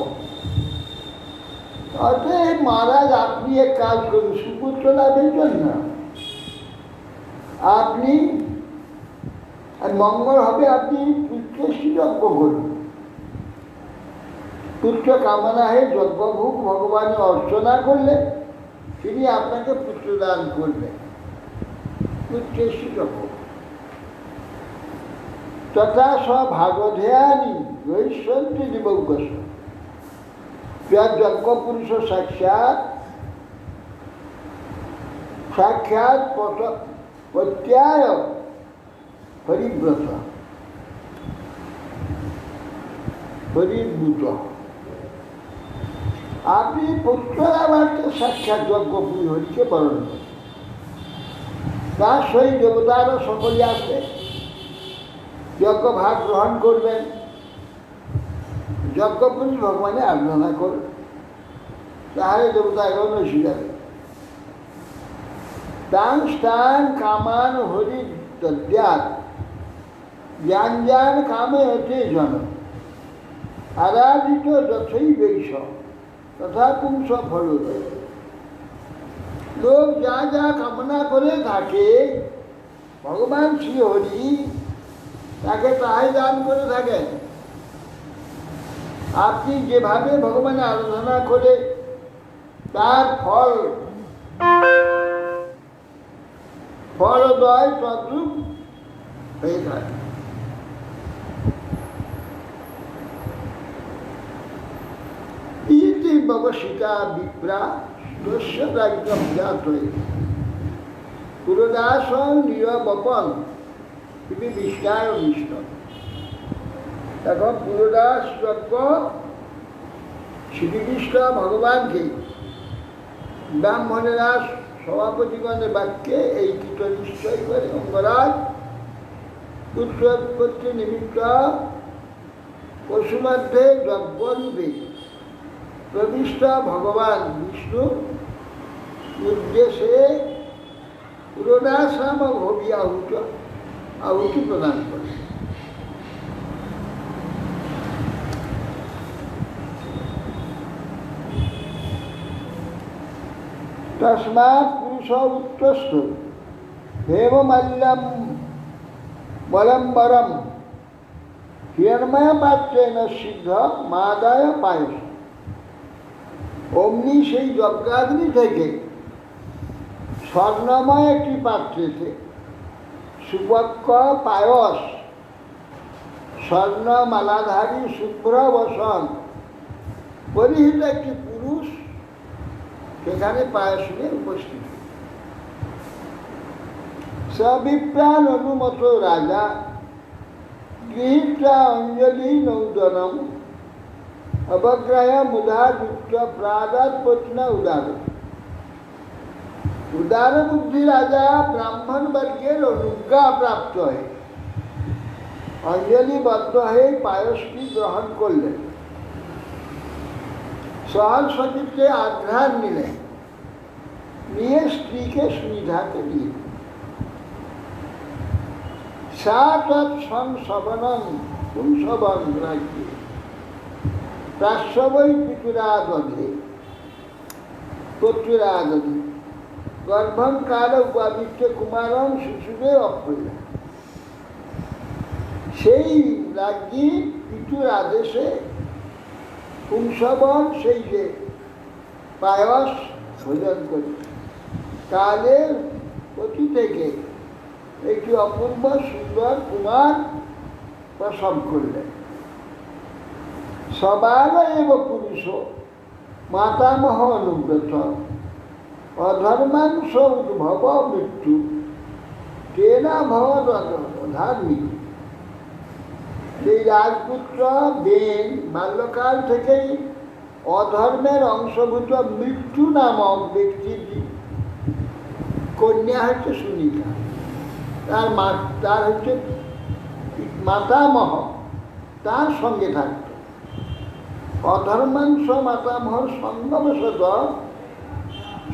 অতএব মহারাজ আপনি এক কাজ করুন, সুপুত্র লাভের জন্য আপনি মঙ্গল হবে, আপনি পুত্রের যজ্ঞ করুন। পুত্র কামনা হয়ে যজ্ঞভোগ ভগবানের অর্চনা করলে তিনি আপনাকে পুত্র দান করবেন। পুত্রের যজ্ঞ তথা স্বভাগধেয়ানি রহিষ্যন্তি দিবজ্ঞস। যজ্ঞ পুরুষ সাক্ষাৎ সাক্ষাৎ প্রত্যায় হরিব্রত। হরিভূত। আপনি পুত্রাবারকে সাক্ষাৎ যজ্ঞপুরী হরিকে বরণ করেন। তার সহিত দেবতারা সকলে আসবে, যজ্ঞ ভাগ গ্রহণ করবেন, যজ্ঞপুরী ভগবানের আরাধনা করবেন, তাহলে দেবতা এখন এসে যাবে। তাং স্থান কামান হরি তদ্যাৎ জ্ঞান জ্ঞান কামে হতে জন আরাধিত যথই বৈষ তথা পুংস ফল। লোক যা যা কামনা করে থাকে ভগবান শ্রী হরি তাকে তাই দান করে থাকেন। আপনি যেভাবে ভগবানের আরাধনা করে তার ফলদয় তদ্রূপ হয়ে থাকে। ইতি ববশিকা বিপ্রা দস্য রাজ্যম জাত হয়ে পুরদাস নিরবপন তিনি বিষ্ণায় বিষ্ণু। এখন পুরদাস যজ্ঞ শ্রীকৃষ্ণ ভগবানকে ব্রাহ্মণেরা সভাপতিগণের বাক্যে এই কীট নিশ্চয় করে অঙ্গরাজ পুত্রোৎপত্তি নিমিত্ত পশুমধ্যে যজ্ঞরূপে প্রবিষ্ট ভগবান বিষ্ণু উদ্দেশ্যে পুরোদাস নামক হবি আহুতি প্রদান করে। তস্মাৎ পুরুষ উৎকৃষ্ট হেমমাল্যম বলম্বরম হিরণময় পাত্রেণ সিদ্ধ মাদায় পায়স। অমনি সেই যজ্ঞাগ্নি থেকে স্বর্ণময় একটি পাত্রেতে সুপক্ষ পায়স স্বর্ণমালাধারী শুভ্র বসন পরিহিত একটি পুরুষ সেখানে পায়স নিয়ে উপস্থিত। সবিপ্রাণ অনুমত রাজা গৃহীত্রা অঞ্জলি নৌদনম অবগ্রাহ মুধা যুক্ত প্রাদাত পত্ন উদার। উদার বুদ্ধি রাজা ব্রাহ্মণ বর্গের অনুজ্ঞা প্রাপ্ত হয়ে অঞ্জলিবদ্ধ হয়ে পায়সটি গ্রহণ করলেন। সহজ সচিবকে আঘ্রাণ নিলেন, নিয়ে স্ত্রীকে সুনিধাকে দিয়ে সংশবনম পুংসবন রাজ্যে প্রাশ্ববৈ পিতুরাদধে পত্রাদধে গর্ভং কাল উপাবিত্য কুমারং শিশুরে অপ্রিয়া। সেই রাজ্যে পিতুর আদেশে পুংসবন সেই যে পায়স ভোজন করে কালের প্রতি থেকে একটি অপূর্ব সুন্দর কুমার প্রসব করলেন। সবাল এব পুরুষ মাতামহ অনুব্রত অধর্মাংশ উদ্ভব মৃত্যু তেনা ভবত ধার্মিক। সেই রাজপুত্র বেন বাল্যকাল থেকেই অধর্মের অংশভূত মৃত্যু নামক ব্যক্তির কন্যা হচ্ছে সুনিতা, তার হচ্ছে মাতামহ তার সঙ্গে থাকত। অধর্মাংশ মাতামহর সঙ্গবশত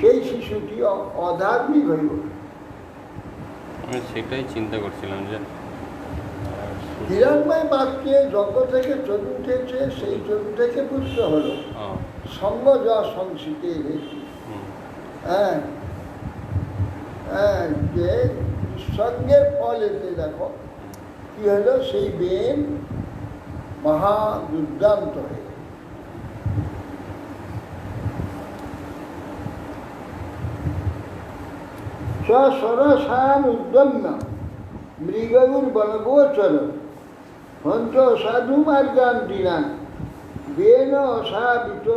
সেই শিশুটি অধার্মিক হয়ে ওঠে। আমি সেটাই চিন্তা করছিলাম যে হিরণময় বাক্যে যজ্ঞ থেকে চলে উঠেছে, সেই চলে থেকে পুত্র হলো সঙ্গ যা সংস্কৃতি হয়েছে। হ্যাঁ হ্যাঁ, যে সঙ্গের ফল এতে দেখো কি হলো, সেই বেন মহা দুর্দান্ত হয়ে সরসান উদ্যম্য মৃগগুর বনগোচর হন্ত সাধু মার্গান দিনান বেন অসাবিত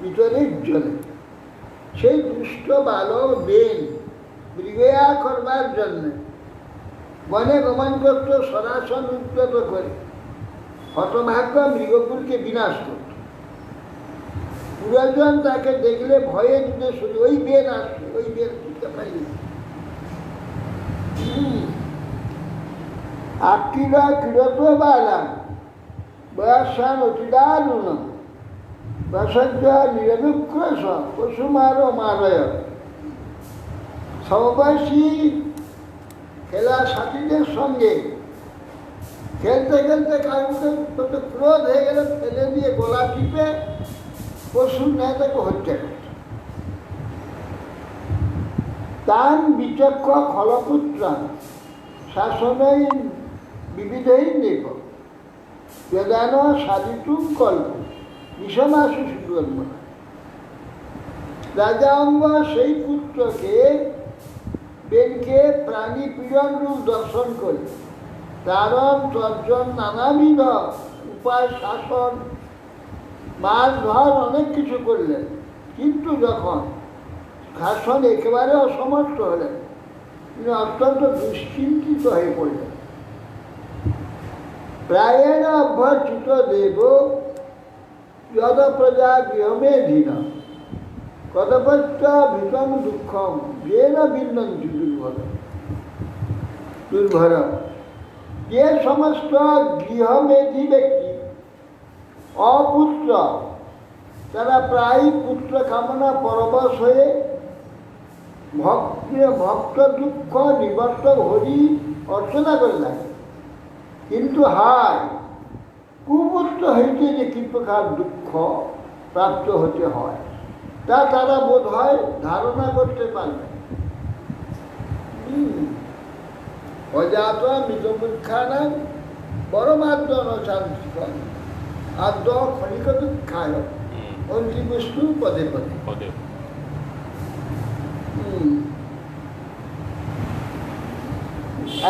বিতরিজ্জনে। সেই দুষ্ট বালক বেন মৃগয়া করবার জন্যে বনে গমন করত, সরাসন উদ্যত করে হতভাগ্য মৃগকুলকে বিনাশ করত। পুরাজন তাকে দেখলে ভয়ে দুধে শুরু, ওই বেন আসছে, ওই বেন তুলতে পারি। আক্কিরা ক্রীড়ত বালাম বয়াসান অতিদারুণ প্রসজ্জ নিরনুক্রস পশুমার মারয়। সমবয়সী খেলা সাথীদের সঙ্গে খেলতে খেলতে কারোর ক্রোধ হয়ে গেলে ফেলে দিয়ে গলা টিপে পশুর ন্যায় তাকে হত্যা করত। তান বিচক্ষ খলপুত্র শাসনই বিবিধই নেব বেদান সাধিতুম কল্প বিষমাসু সুকল্প। রাজা অঙ্গ সেই পুত্রকে বেনকে প্রাণী পীড়ন রূপ দর্শন করে তারণ তর্জন নানাবিধ উপায় শাসন মাছ ধর অনেক কিছু করলেন, কিন্তু যখন শাসন একেবারে অসমর্থ হলেন তিনি অত্যন্ত দুশ্চিন্তিত হয়ে পড়লেন। প্রায়েণ অভ্যর্চিত দেব যদ প্রজা গৃহমেধীন কদপত্য ভীতং দুঃখম যেন বিন্দন্তি দুর্ভর। যে সমস্ত গৃহমেধী ব্যক্তি অপুত্র তারা প্রায় পুত্র কামনা পরবশ হয়ে ভক্ত দুঃখ নিবর্তক হরি অর্চনা করে থাকে, কিন্তু হায় কুপুত্র হইতে যে কি প্রকার দুঃখ প্রাপ্ত হতে হয় তা তারা বোধ হয় ধারণা করতে পারবে। অজাত মৃতমূর্খানা বরমাদ্য নচান্তিক আদ্য ক্ষণিক দুঃখায় অন্তিবস্তু পদে পদে।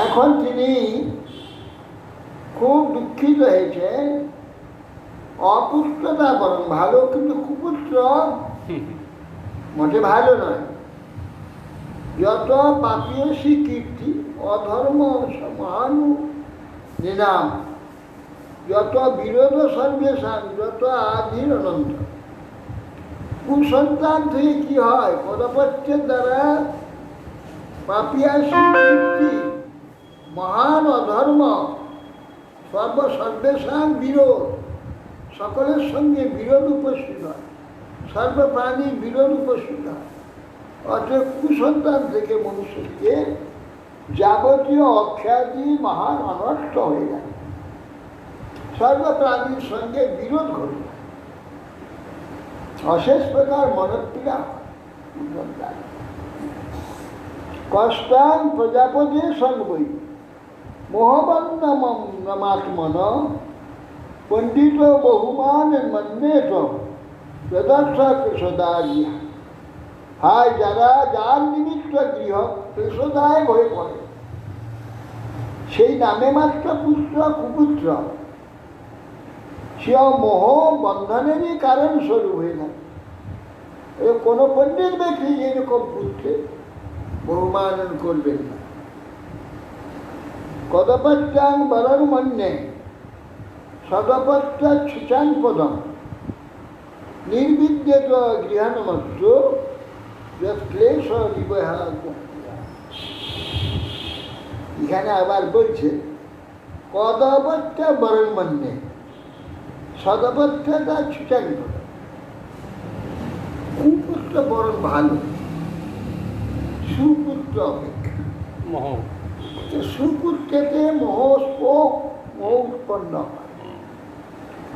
এখন তিনি খুব দুঃখিত হয়েছেন। অপুত্রতা বরং ভালো, কিন্তু কুপুত্র মোটে ভালো নয়। যত পাপিয়সী কীর্তি অধর্ম মহানু নিনাম যত বিরোধ সর্বেশান যত আধীর অনন্ত। কুসন্তান থেকে কি হয়? পদপত্যের দ্বারা পাপিয়াসী কীর্তি মহান অধর্ম সর্বেশান বিরোধ, সকলের সঙ্গে বিরোধ উপস্থিত হয়, সর্বপ্রাণীর বিরোধ উপস্থিত হয়। অর্থাৎ কুসন্তান থেকে মনুষ্যকে যাবতীয় অখ্যাতি মহান অনর্থ হয়ে যায়, সর্বপ্রাণীর সঙ্গে বিরোধ ঘটে, অশেষ প্রকার মনপীড়া হয়। কষ্টান প্রজাপতি সঙ্গই মোহবন্নমাত্মন পণ্ডিত বহুমান মন্যেত যদর্থ কৃষদারিয়া। হায় যারা যার নিমিত্ত গৃহ কৃষদায়ক হয়ে পড়ে, সেই নামে মাত্র পুত্র কুপুত্র, সে মোহ বন্ধনেরই কারণ স্বরূপ হয়ে থাকে। কোনো পণ্ডিত ব্যক্তি এরকম পুত্রে বহুমানন করবেন না। কদপত্যাং বরং মন্যে সদপত্য ছুচান পদম নির্বিদ্যেত গৃহানমস্য ক্লেশ নিবহা। এখানে আবার বলছে কদপত্য বরং মন্যে সদপত্যটা ছুচান পদম। কুপুত্র বরং ভালো সুপুত্র অপেক্ষা। সুপুত্রেতে মোহ উৎপন্ন হয়,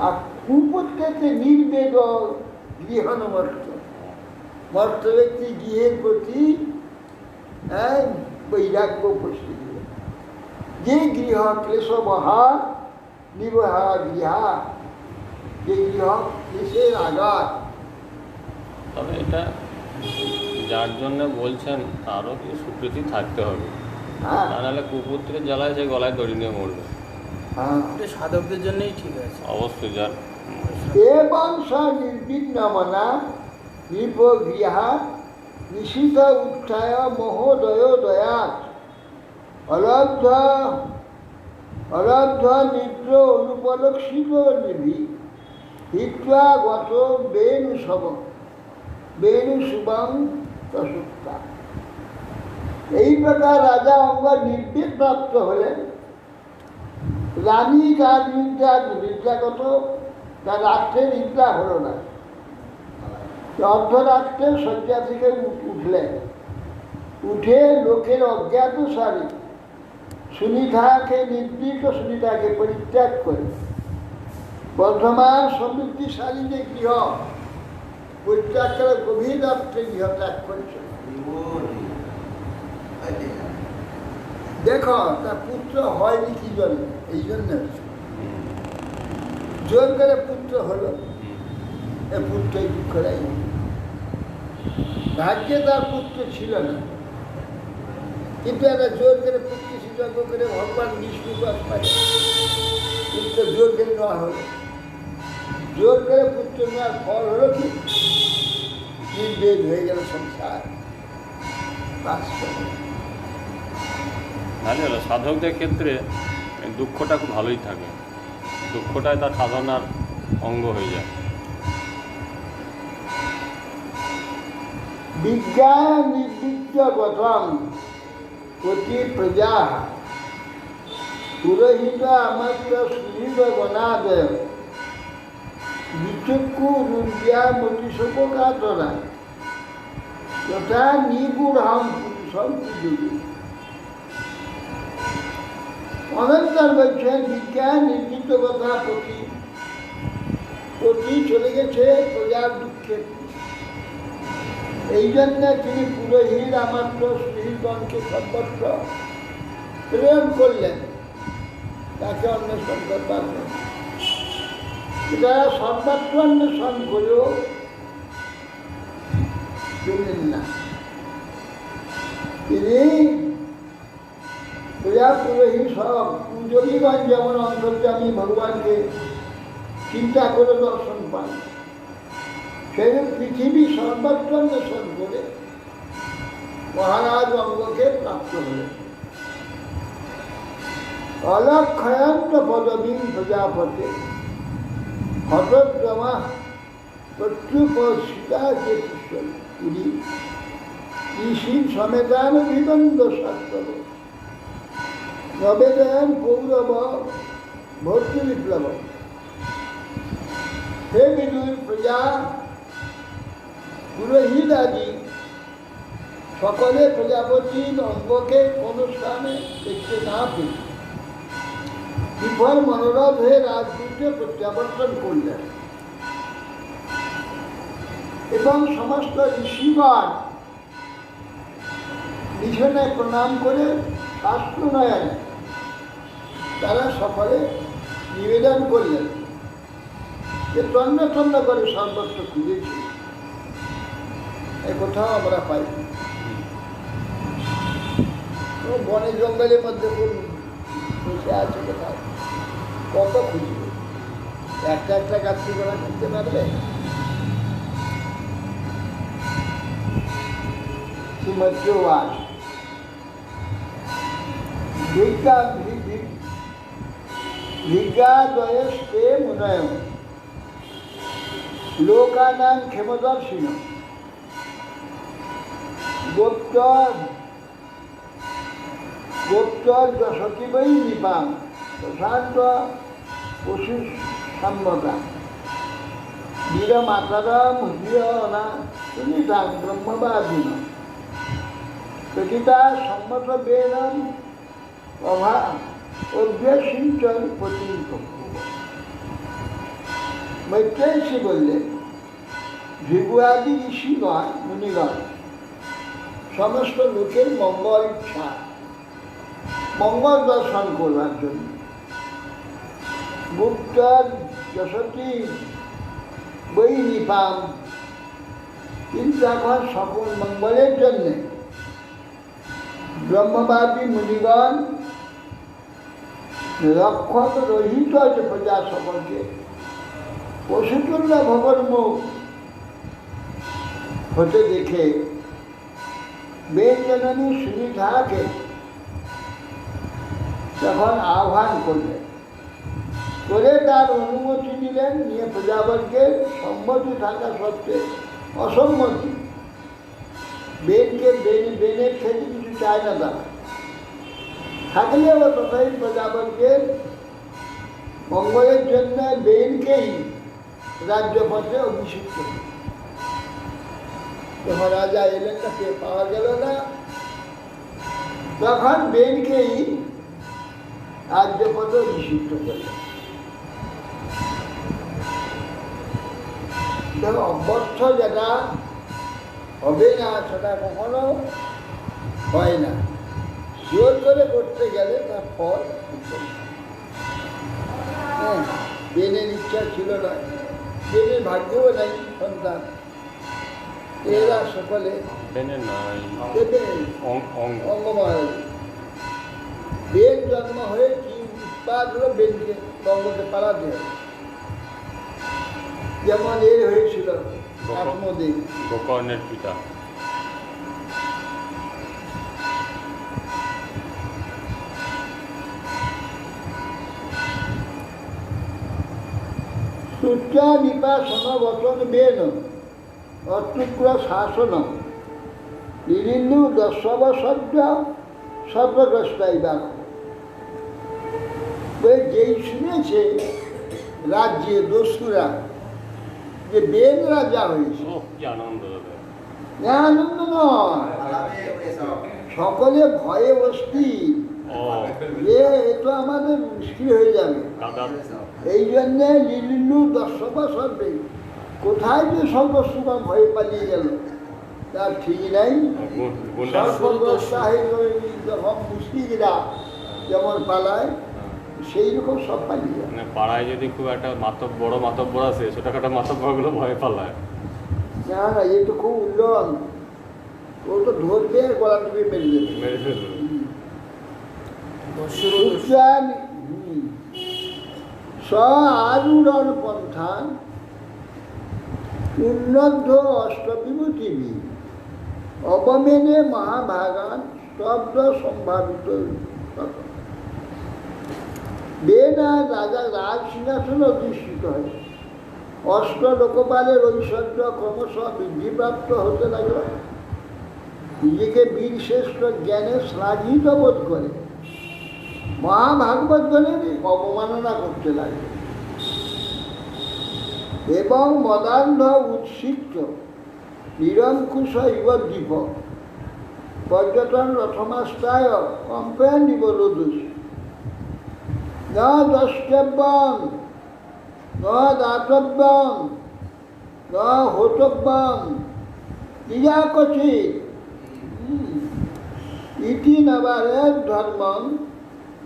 আর কুপুত্রেতে নির্বেদ গৃহনমর্ত। মর্ত ব্যক্তি গৃহের প্রতি বৈরাগ্য উপস্থিত, যে গৃহ ক্লেশবহা নিবহা গৃহা, যে গৃহ ক্লেশের আঘাত। তবে এটা যার জন্য বলছেন তারও কি স্বীকৃতি থাকতে হবে, নাহলে কুপুত্রের জ্বালায় যে গলায় দড়ি নিয়ে মরবে। সাধকদের জন্যই ঠিক আছে অবশ্যই। যার এবং নির্বিঘ্নমনা নির্বগৃহা নিশিত উত্থায় মহোদয় দয়াত অলব্ধ অরব্ধ নিদ্র অনুপলক্ষিত নিভি হিত্বা গত বেণু সব বেণু শুভং প্রসুপ্তা। এই প্রকার রাজা অঙ্গ নির্বিঘ্ন প্রাপ্ত হলেন। রানী তার নিদ্রাগত, তার রাত্রে নিদ্রা হলো না। অর্ধরাত্রে শয্যা থেকে উঠলেন, উঠে লোকের অজ্ঞাত সারি সুনিধাকে নির্দিষ্ট সুনিধাকে পরিত্যাগ করে বর্ধমান সমৃদ্ধিশালী যে গৃহ পরিত্যাগ করে গভীর রাত্রে গৃহ ত্যাগ করেছে। দেখো তার পুত্র হয়নি কি জন্য, এই জন্য জোর করে পুত্র হলো, এ পুত্র দুঃখ দেয়। ভাগ্যে তার পুত্র ছিল না, কিন্তু একটা জোর করে পুত্র সুযোগ করে ভগবান বিষ্ণু পুত্র জোর করে নেওয়া হলো। জোর করে পুত্র নেওয়ার ফল হলো কি নির্বেদ হয়ে গেল সংসার। ভালো হলো। সাধকদের ক্ষেত্রে দুঃখটা খুব ভালোই থাকে, দুঃখটাই তার সাধনার অঙ্গ হয়ে যায়। বিজ্ঞান নির্দিষ্ট গঠন প্রতি প্রজা পুরোহিত আমাত্র সুধীর গণাদেব বিচক্ষু রুদ্যা মতিশোপকাতরা তথা নিগুঢ়ম পুরুষম পুজুরি। অনন্তর বলছেন বিজ্ঞান নির্দিষ্ট কথা প্রতি চলে গেছে প্রজার দুঃখে। এই জন্য তিনি পুরোহিত আমাত্র সুধীরগণকে সর্বত্র প্রেরণ করলেন, তাকে অন্বেষণ করবার জন্য। যারা সর্বত্র অন্বেষণ করেও পেলেন না, তিনি প্রজা পুরোহিত সব পূজনীগণ যেমন অন্তর্যামী ভগবানকে চিন্তা করে দর্শন পান, সেই পৃথিবী সর্বত্র অন্বেষণ করে মহারাজ অঙ্গকে প্রাপ্ত হলেন। অলক্ষয়ন্ত পদবী প্রজাপতে হতদ্রমা প্রত্যুপসিতা যে পুরী ঋষির সমেতান বিবন্ধ শাস্ত্র নবেদন কৌরব ভর্তি বিপ্লব। হে বিদুর প্রজা পুরোহিত আদি সকলে প্রজাপতির অঙ্গকে কোনো স্থানে দেখতে না পেয়ে বিফল মনোরথ হয়ে রাজদূতে প্রত্যাবর্তন করলেন এবং সমস্ত ঋষিগণ বিছানায় প্রণাম করে শাস্ত্র নয়ন তারা সকলে নিবেদন করলেন যে তন্ন তন্ন করে সর্বত্র খুঁজেছি, এ কোথাও আমরা পাই। বনে জঙ্গলের মধ্যে বসে আছে কোথাও, কত খুঁজবে, একটা একটা গাছটি গোড়া করতে পারবে? শ্রীমদ্যবাস ভিজ্ঞাদয়স্তে মুনয় লোকানাং ক্ষেমদর্শিন গোপ্তর যশতি বৈ নিপাম প্রশান্ত পশু সম্মতা বীর মাতারাম হৃদয়না সুনিতাং ব্রহ্মবাদীন প্রকৃতা সম্মত বেদম অভ্যসিঞ্চন প্রতীক। মৈত্রেয়ী বললেন ভৃগু আদি ঋষিগণ মুনিগণ সমস্ত লোকের মঙ্গল ইচ্ছা, মঙ্গল দর্শন করবার জন্য গুপ্ত যশতী বৈ নিপাম, কিন্তু এখন সকল মঙ্গলের জন্যে ব্রহ্মবাদী মুনিগণ রক্ষক রহিত যে প্রজা সকলকে পশুতুল্য ভগন্মুখ হতে দেখে বেদ জননী সুনিধাকে তখন আহ্বান করলেন, করে তার অনুমতি দিলেন, নিয়ে প্রজাপতিকে সম্মতি থাকা সত্ত্বে অসম্মতি, বেনের থেকে কিছু চায় না তারা, থাকলেও তথাই প্রজাপতিকে মঙ্গলের জন্য বেনকেই রাজ্যপথে অভিষিক্ত করলেন। যখন রাজা এলেন তাকে পাওয়া গেল না, তখন বেনকেই রাজ্যপথে অভিষিক্ত করলেন। দেখো, অভ্যর্থ যেটা হবে না সেটা কখনো হয় না, জোর করে করতে গেলে তার ফল হ্যাঁ, বেনের ইচ্ছা ছিল না, বেনের ভাগ্যও নাই সন্তান, এরা সকলে বেনের নয়, অঙ্গময়। বেন জন্ম হয়ে কি উৎপাদ হলো, বেনকে বঙ্গকে পালাতে হবে। যেমন এর হয়েছিল আত্মদেব, গোকর্ণের পিতা। সূর্যা নিপাসন বচন বেন অত্যুগ্র শাসন বিভিন্ন দশব শব্দ সর্বগ্রস্তাই বাক। যেই শুনেছে রাজ্যে দস্যুরা যে বেন রাজা হয়েছে, কি আনন্দ দাদা! আনন্দ নয়, সকলে ভয়ে অস্থির, এ তো আমাদের মুশকিল হয়ে যাবে। এই জন্যে লিলিল্লু দর্শক সর্বে কোথায় যে সর্বস্বগণ ভয়ে পালিয়ে গেল তার ঠিক নাই। যখন মুশকিলরা যেমন পালায় সেই রকম সব পালিয়ে যায়। মানে পাড়ায় যদি খুব একটা বড় মাতব্বর আছে, ছোটখাটো মাতব্বরগুলো ভয় পালায়। না না, এ তো খুব উল্লন, ও তো ধরবে গলা টিপে মেরে দেবে, মেরে ফেলবে। স আরুড়ন পন্থান উন্নত অষ্টবিভূতিবি অবমেনে মহাভাগান শব্দ সম্ভাবিত। বেন আর রাজা রাজ সিংহাসনে অধিষ্ঠিত হয়, অষ্ট লোকপালের ঐশ্বর্য ক্রমশ বৃদ্ধিপ্রাপ্ত হতে লাগল। নিজেকে বীর শ্রেষ্ঠ জ্ঞানে শ্লাঘিত বোধ করে মহাভাগবতগণের অবমাননা করতে লাগে এবং মদান্ধ উৎসিক্ত নিরঙ্কুশ ইবদ্বীপ পর্যটন রথমাস্তায় কম্পেন ইব রোদুষ ন দ্রষ্টব্যং ন দাতব্যং ন হোতব্যং ইয়া কচিত ইতি নবারের ধর্মং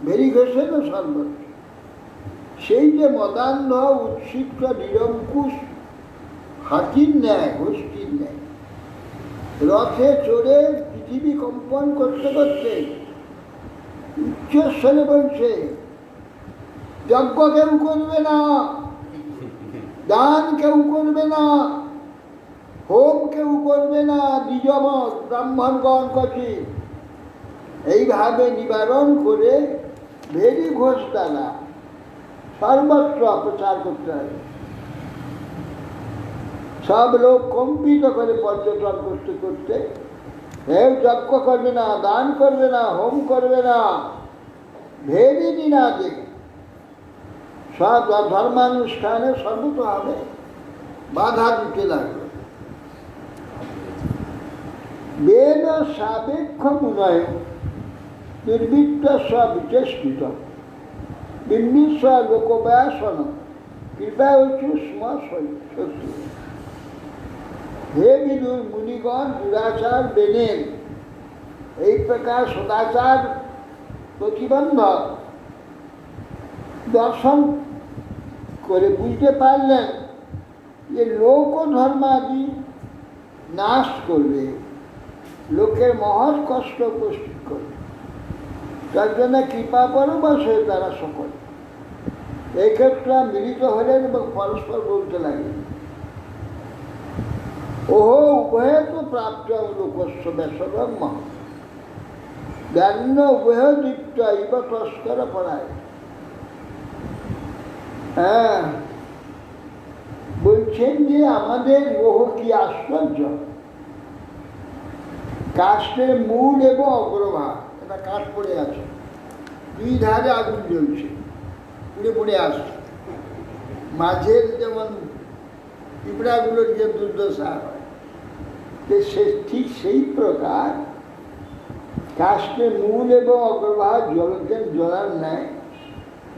ভেরিঘোষেন সর্বত্র। সেই যে মদান্ধ উৎসিক্ত নিরঙ্কুশ হাতির ন্যায়, গোষ্ঠীর ন্যায় রথে চড়ে পৃথিবী কম্পন করতে করতে উচ্চস্বরে বলছে, যজ্ঞ কেউ করবে না, দান কেউ করবে না, হোম কেউ করবে না, দ্বিজমত ব্রাহ্মণগণ কচি। এইভাবে নিবারণ করে ভেরি ঘোষ দ্বারা সর্বত্র প্রচার করতে হবে। সব লোক কম্পিত করে পর্যটন করতে করতে, কেউ যজ্ঞ করবে না, দান করবে না, হোম করবে না, ভেরি নিনাদে সব ধর্মানুষ্ঠানে সর্বতভাবে বাধা দিতে লাগলো। বেদ সাপেক্ষ মুনয় দুর্বৃত্ত বিচেষ্টিত বিম্বিস্ব লোকব্যাসন কৃপা হচ্ছে শত্রু। হে বিদুর মুনিগণ, দুরাচার বেনের এই প্রকার সদাচার প্রতিবন্ধক দর্শন করে বুঝতে পারলেন যে লোক ধর্মাদি নাশ করবে, লোকের মহৎ কষ্ট উপস্থিত করবে, তার জন্য কৃপা পরবশে তারা সকল এই ক্ষেত্রে মিলিত হলেন এবং পরস্পর বলতে লাগলেন, ওহো উভয়ে তো প্রাপ্ত লোকস্ব ব্যাসব্রহ্ম। জ্ঞান উভয়দীপ্ত ইব তস্কর পড়ায়। হ্যাঁ, বলছেন যে আমাদের গ্রহ কি আশ্চর্য, কাষ্ঠের মূল এবং অগ্রভাগ, এটা কাঠ পড়ে আছে, দুই ধারে আগুন জ্বলছে, পুড়ে পুড়ে আসছে, মাঝের যেমন পিঁপড়াগুলোর যে দুর্দশা হয়, সে ঠিক সেই প্রকার কাষ্ঠের মূল এবং অগ্রভাগ জ্বলতেন, জ্বলার ন্যায়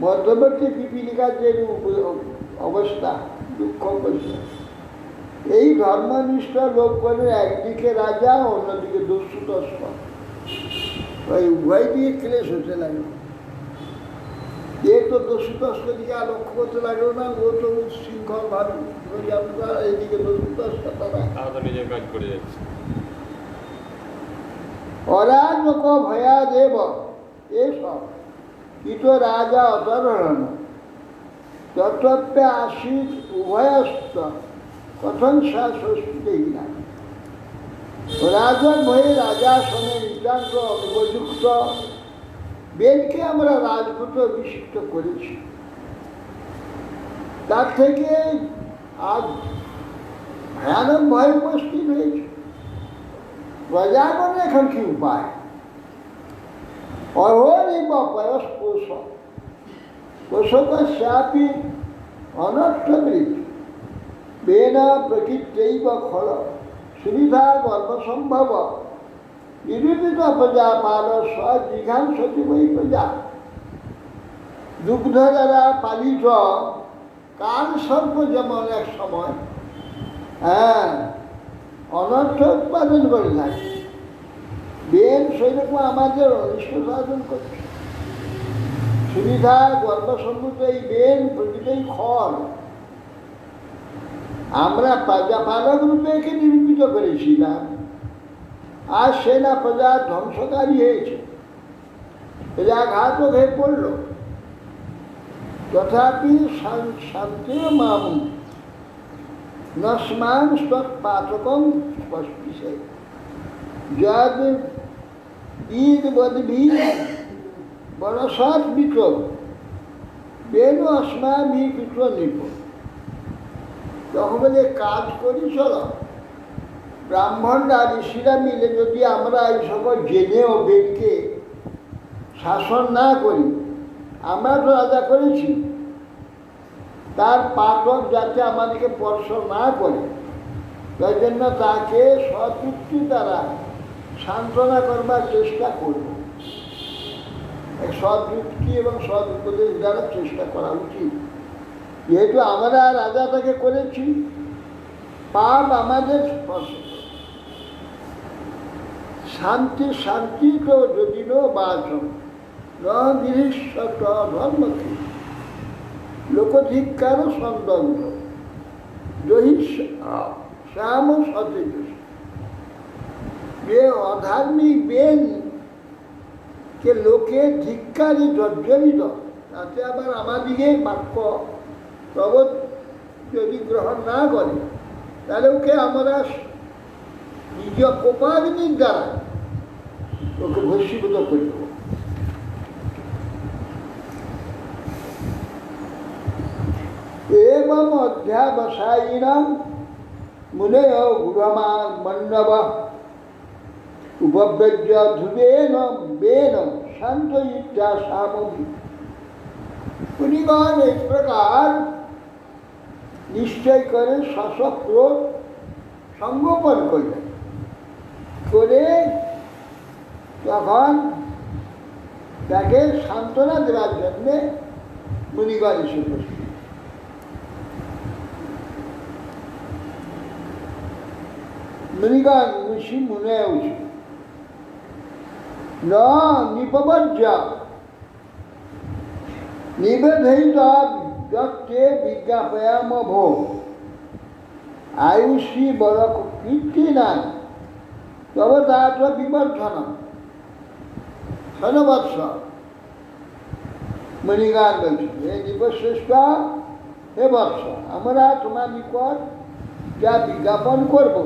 মধ্যবর্তী পিপীলিকার যে অবস্থা, দুঃখ অবস্থা, এই ধর্মনিষ্ঠ লোকগণের একদিকে রাজা, অন্যদিকে দস্যু তস্কর, ওই উভয় দিয়ে ক্লেশ হতে লাগলো। এ তো দস্যু তস্কর দিকে আর লক্ষ্য করতে লাগলো না, ও তো উচ্ছৃঙ্খল ভাবে এইদিকে দস্যু তস্কর, তারা নিজের কাজ করে যাচ্ছে। অরাজক ভয়া দেব এসব ইত রাজা অতরণ তত্ত্বে আশীত উভয়স্ত কথন শাস্ত্রেই না। রাজক ভয়ে রাজা শোনে নিতান্ত উপযুক্ত বেদকে আমরা রাজপুত অভিষিক্ত করেছি, তার থেকে আজ ভয়ানক ভয় উপস্থিত হয়েছে। প্রজাগণের এখন কি উপায়? অহরিব পয়স পোষক পোষকস্যাপি অনর্থবৃত্তি বেন প্রকৃত্যৈব খল সুবিধা গর্ভসম্ভব নিরূপিত প্রজা পাল স্বজিঘাংসতি বৈ প্রজা। দুগ্ধ দ্বারা পালিত কাল সর্প যেমন এক সময় অনর্থ উৎপাদন করে থাকে, বেন সেরকম আমাদের অনিষ্ট সাধন করছে। সুবিধা গর্ভসম্ভূত এই বেন প্রকৃতই খল, আমরা প্রজাপালক রূপে একে নিরূপিত করেছিলাম, আর সে না প্রজার ধ্বংসকারী হয়েছে, প্রজাঘাতক হয়ে পড়ল। তথাপি শান্তির মাম নস্মান পাচকম স্পষ্টিছে যদ ঈদ বদভি বরসাত বিত বেন অস্মাভি পিত নিপ। তখন বলে কাজ করি চলো, ব্রাহ্মণরা ঋষিরা মিলে যদি আমরা এই সকল জেনেও বেদকে শাসন না করি, আমরা তো রাজা করেছি, তার পাঠক যাতে আমাদেরকে স্পর্শ না করে, তাই জন্য তাকে সযুক্তি দ্বারা সান্ত্বনা করবার চেষ্টা করব। সযুক্তি এবং সৎ উপদেশ দ্বারা চেষ্টা করা উচিত। যেহেতু আমরা রাজা তাকে করেছি, পাপ আমাদের স্পর্শ। শান্তি শান্তি তো যদি বাচন গৃহীশ্বর ধর্মকে লোকধিকার সন্দগ্ধ শ্যাম সতেজ। যে অধার্মিক বেন কে লোকে ধিক্কারী জর্জরিত, তাতে আবার আমাদিকে বাক্য প্রবোধ যদি গ্রহণ না করে, তাহলে ওকে আমরা নিজ কোপাগ্নির দ্বারা ওকে ভস্মীভূত করে দেব। এবং অধ্যাবসায়ীনাম মুনেয় গুরমা মন্ডব উপব্রজ্য ধ্রুবেন বেন শান্ত ইত্যা সামগ্রী। মুনিগণ এক প্রকার নিশ্চয় করে সশক্রোধ সংগোপন করলেন, করে তখন তাকে সান্ত্বনা দেওয়ার জন্যে মুনিগণ এসে বসলেন। মুনিগণ ঋষি মুনে উঠি ন নিপবজ্য নিবেদিত যত্তে বিজ্ঞাপয়াম ভো আয়ুষী বড় কীর্তি নাই তব তাত বিবর্ধন শতবৎস। মুনিগণ বলছি, হে নৃপশ্রেষ্ঠ, হে বৎস, আমরা তোমার নিকট যা বিজ্ঞাপন করব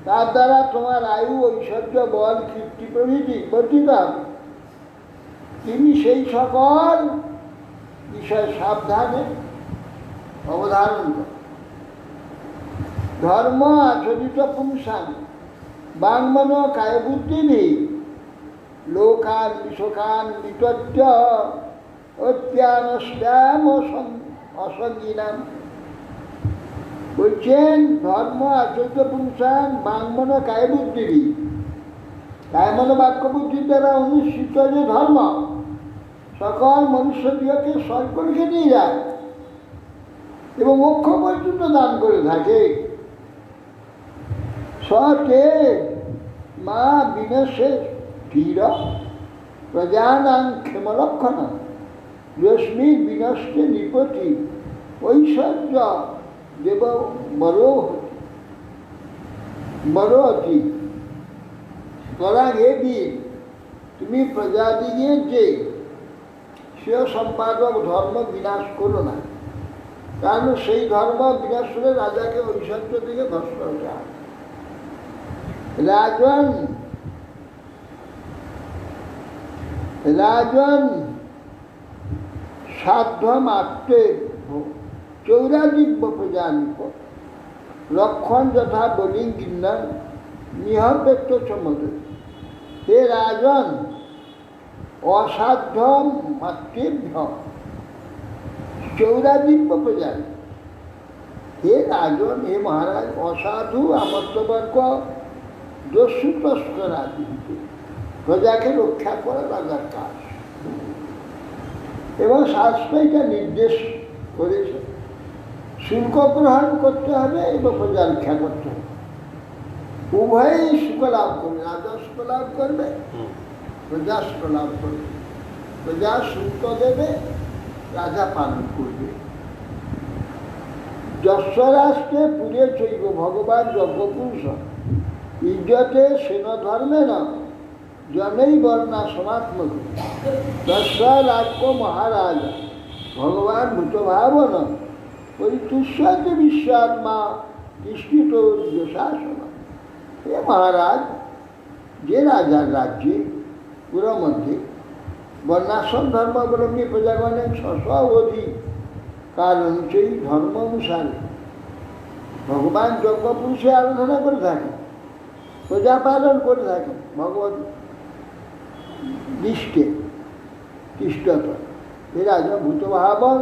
তার দ্বারা তোমার আয়ু, ঐশ্বর্য, বল, কীর্তি প্রভৃতি বর্ধিত হবে। তিনি সেই সকল বিষয় সাবধানে অবধারণ করেন। ধর্ম আচরিত পুংসান বাংমন কায়বুদ্ধিভি লোকান বিশোকান বিতত্য অত্যানষ্টাম অসঙ্গিনাম। বলছেন ধর্ম আচরিত পুংসান বাংমন কায়বুদ্ধিভি, কায়মন বাক্য বুদ্ধির দ্বারা অনুষ্ঠিত যে ধর্ম সকল মনুষ্যদিগকে স্বর্গকে নিয়ে যায় এবং মোক্ষ পর্যন্ত দান করে থাকে। সকে মা বিনশে ধীর প্রজানাং ক্ষেমলক্ষণ যস্মি বিনষ্টে নিপতি ঐশ্বর্য দেব বরহতি। সুতরাং এ বীর, তুমি প্রজাদিগের যে স্বীয় সম্পাদক ধর্ম বিনাশ করো না, কারণ সেই ধর্ম বিনাশ করে রাজাকে ঐশ্বর্য থেকে ভস্ম হতে হয়। রাজন সাধ্য মাত্রে চৌরাদিব্য প্রজানিক লক্ষণ যথা বলিং গিন্নান নিহপেক্ষ চমদে। হে রাজন, অসাধ্য মাতৃভ্য চৌরাদিব্য প্রজানি। হে রাজন, হে মহারাজ, অসাধু আমর্তবর্গ দস্যু তস্করাদি প্রজাকে রক্ষা করা রাজার কাজ, এবং শাস্ত্র এটা নির্দেশ করেছে শুল্ক গ্রহণ করতে হবে এবং প্রজা রক্ষা করতে হবে। উভয়ই সুখ লাভ করবে, রাজা সুখ লাভ করবে, প্রজা সুখ লাভ করবে। প্রজা শুল্ক দেবে, রাজা পালন করবে। যশ্বরাষ্ট্রে পুরে চৈব ভগবান যজ্ঞপুরুষ ইজ্জতে সেন ধর্মে না জনেই বর্ণা সমাত্মক দশরাজ্য মহারাজ ভগবান ভূতভাবন পরিতুষ্যতে বিশ্বাত্মা তিষ্ঠিত শাসন। হে মহারাজ, যে রাজার রাজ্যে পুরো মধ্যে বর্ণাশ্রম ধর্মাবলম্বী প্রজাগণের অধি কার অনুযায়ী ধর্ম অনুসারে ভগবান যজ্ঞপুরুষে আরাধনা করে থাকেন, প্রজা পালন করে থাকেন, ভগবত দৃষ্টে তিষ্ঠত। এ রাজা ভূতভাবন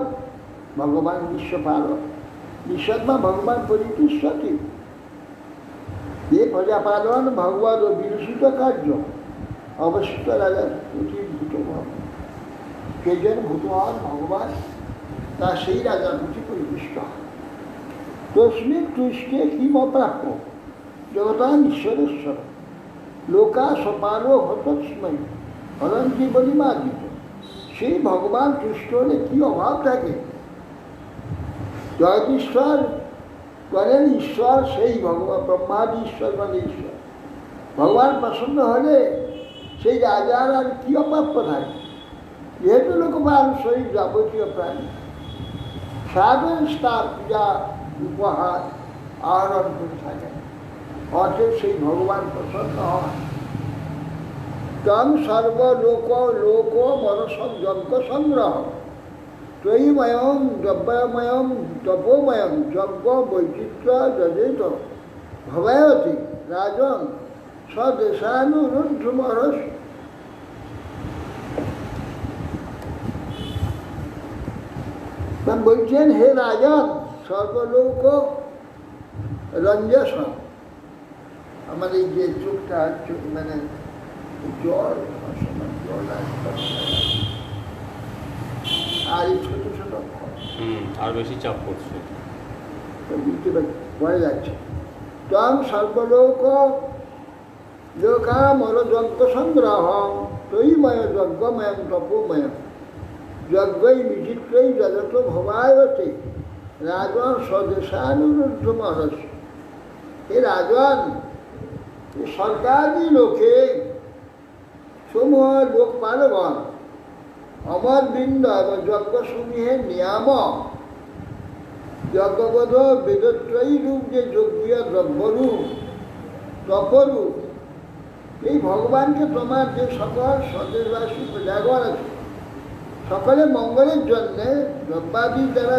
ভগবান বিশ্বপালন, বিশ্বত্মা ভগবান পরিতুষ্যতি। এ প্রজাপালন ভগবত বিরসিত কার্য অবস্থিত রাজার প্রতি ভূতভাব। সেজন ভূতভাবন ভগবান, তা সেই রাজার প্রতি পরিপুষ্ট হয়। তস্মিন তুষ্টে হিমপ্রাপ্য জগতান ঈশ্বরেশ্বর লোকা সপালো হতস্ময় হরন্তি বলিমাদিত। সেই ভগবান তুষ্ট হলে কী অভাব থাকে? জগদীশ্বর করেন ঈশ্বর, সেই ভগবান ব্রহ্মাদি ঈশ্বর মানে ঈশ্বর। ভগবান প্রসন্ন হলে সেই রাজার আর কী অপ্রাপ্য থাকে? যেহেতু লোকমান শরীর যাবতীয় প্রাণী সাধন তার পূজা উপহার আহরণ করে থাকেন, অতএব সেই ভগবান প্রসন্ন হয়। তম সর্বলোক লোক মনসং যজ্ঞ সংগ্রহ ত্রয়ীময়ম দ্রব্যময়ম তপোময়ম যজ্ঞ বৈচিত্র্য যজেত ভবায়তি রাজন স্বদেশানুরুদ্ধমহর্ষ। বলছেন, হে রাজন, সর্বলোক রঞ্জস, আমার এই যে চোখটা মানে জল আর এই ছোট ছোট আর বেশি চাপ পড়ছে, পড়ে যাচ্ছে। তম সর্বলোক লোকামর যজ্ঞ সংগ্রহ তৈময় যজ্ঞময়ম তপোময়ম যজ্ঞই বিচিত্রই জগত ভবায়তে রাজন স্বদেশানুরুদ্ধ মহর্ষ। হে রাজন, সরকারি লোকে সমূহ লোকপালগণ অমরবৃন্দ এবং যজ্ঞসমূহের নিয়ামক যজ্ঞবোধ বেদত্রয়ী রূপ যে যজ্ঞীয় দ্রব্যরূপ তপরূপ এই ভগবানকে তোমার যে সকল স্বদেশবাসী প্রজাগণ আছে সকলে মঙ্গলের জন্যে যজ্ঞাদি যারা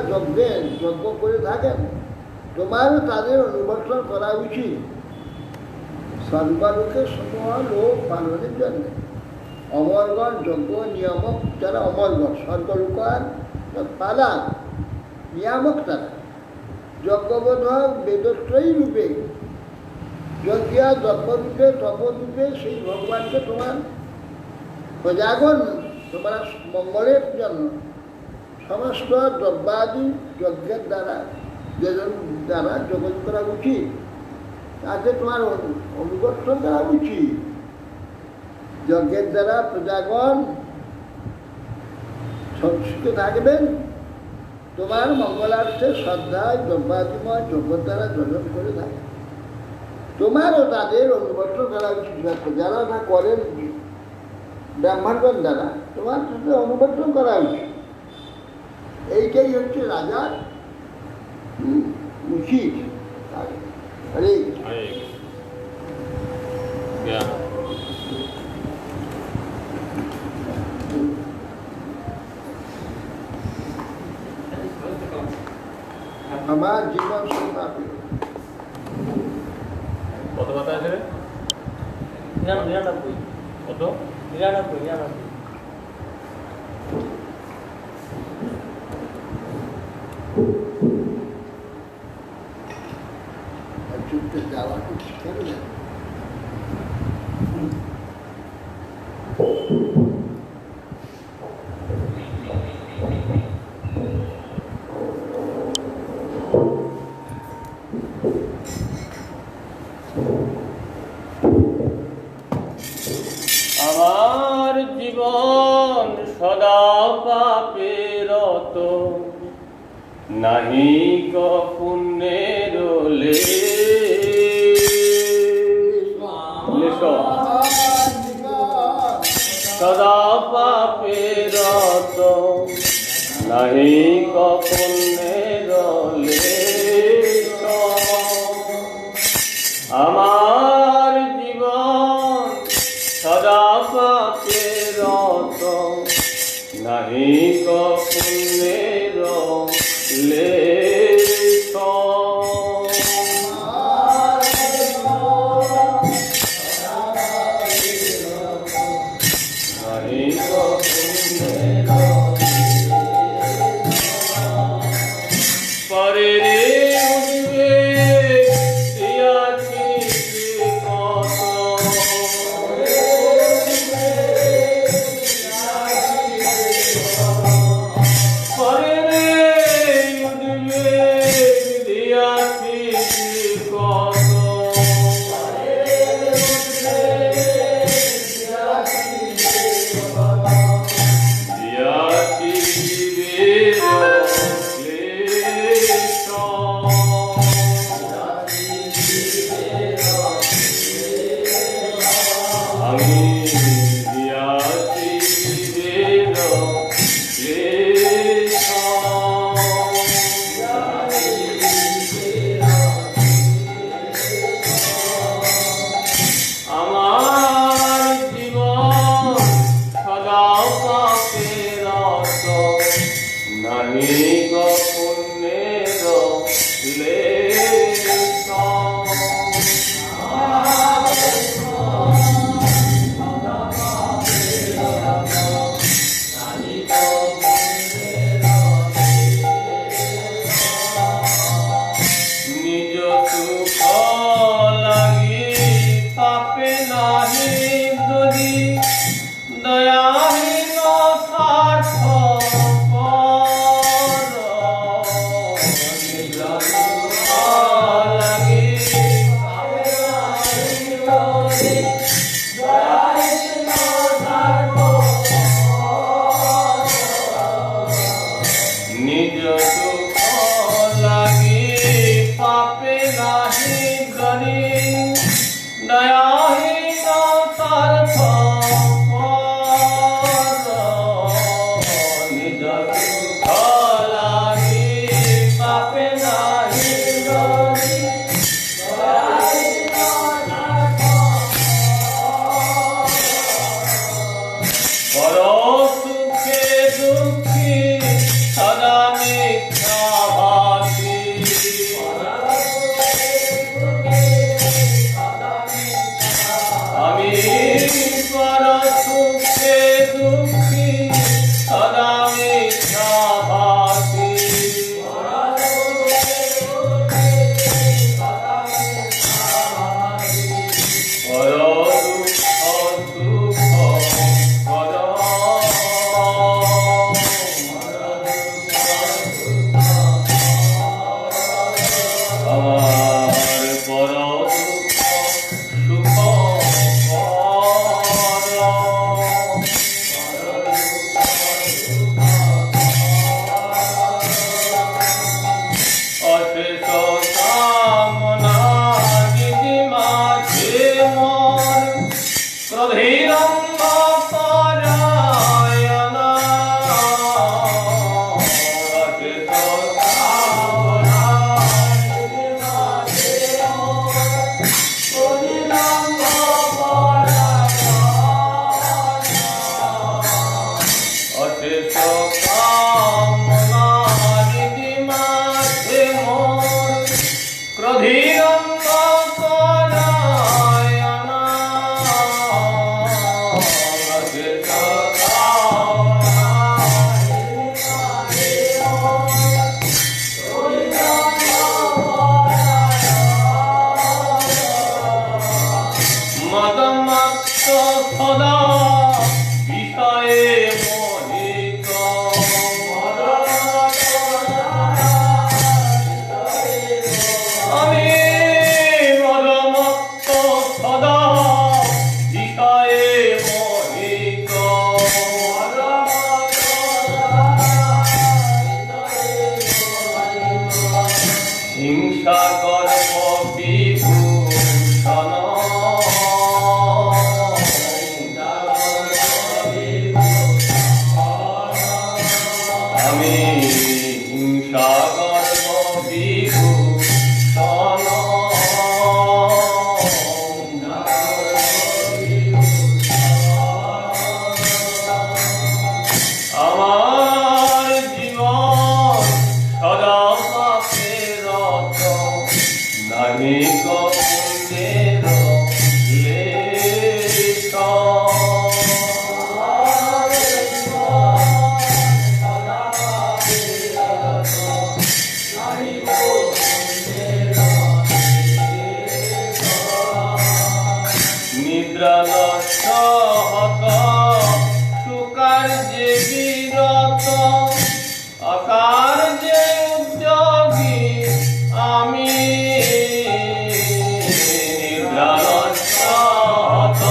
যজ্ঞ করে থাকেন তোমারও তাদের অনুবর্তন করা উচিত সর্বলোকের সমূহ লোক পালনের জন্য অমরগণ যজ্ঞ নিয়ামক যারা অমরগণ স্বর্গলোকান পালান নিয়ামক তারা যজ্ঞবোধক বেদত্রয়ী রূপে যজ্ঞা যজ্ঞরূপে তপরূপে সেই ভগবানকে তোমার প্রজাগণ তোমার মঙ্গলের জন্য সমস্ত দ্রব্যাদি যজ্ঞের দ্বারা যোগাযোগ করা উচিত তাতে তোমার অনুবর্তন করা উচিত যজ্ঞের দ্বারা প্রজাগণ সংস্কৃত থাকবেন তোমার মঙ্গলার্থে শ্রদ্ধায় দ্রব্যাদিময় যজ্ঞের দ্বারা যজন করে থাকে তোমারও তাদের অনুবর্তন করা উচিত যারা না করেন ব্রাহ্মণগণ দ্বারা তোমার সাথে অনুবর্তন করা উচিত এইটাই হচ্ছে রাজার উচিত হরে আমার জীবন সংগ্রামী কত কথা আছে রে? 99 কত? 99 যুদ্ধে যাওয়া কিছু কেন আমার জীবন সদা পাপেরত নাহি ক পুণ্যের লেশ সদা পাপেরত নাহি ক পুণ্যের লেশ আমার জীবন সদা পাপেরত নাহি ক পুণ্যের লেশ নাহি ক পুণ্যের পরে রে উঠবে দিয়াছি কত পরে রে উঠবে দিয়াছি কত দিয়াছি জীবের ক্লেশ আমি দিয়াছি জীবের ক্লেশ আমার জীবন সদা পাপেরত নাহি ক পুণ্যের লেশ নিজ সুখ লাগি পাপে নাহি যদি দয়াহীন স্বার্থপর অশেষ কামনারিদি মাঝে মোর ক্রোধীরঙ্গ করায় আনা। অশেষ মদমত্ত সদা বিষয়ে মোহিত। আমি মদমত্ত সদা বিষয়ে মোহিত। হিংসা গর্ব বিভূষণ আমি হিংসা গর্ব বিভূষণ। আমার জীবন সদা পাপে রত, নাহি কো পুণ্যের লেশ। নিদ্রা নষ্ট হত সুকার্যে বিরত, অকার্যে উদ্যোগী আমি। নিদ্রা নষ্ট হত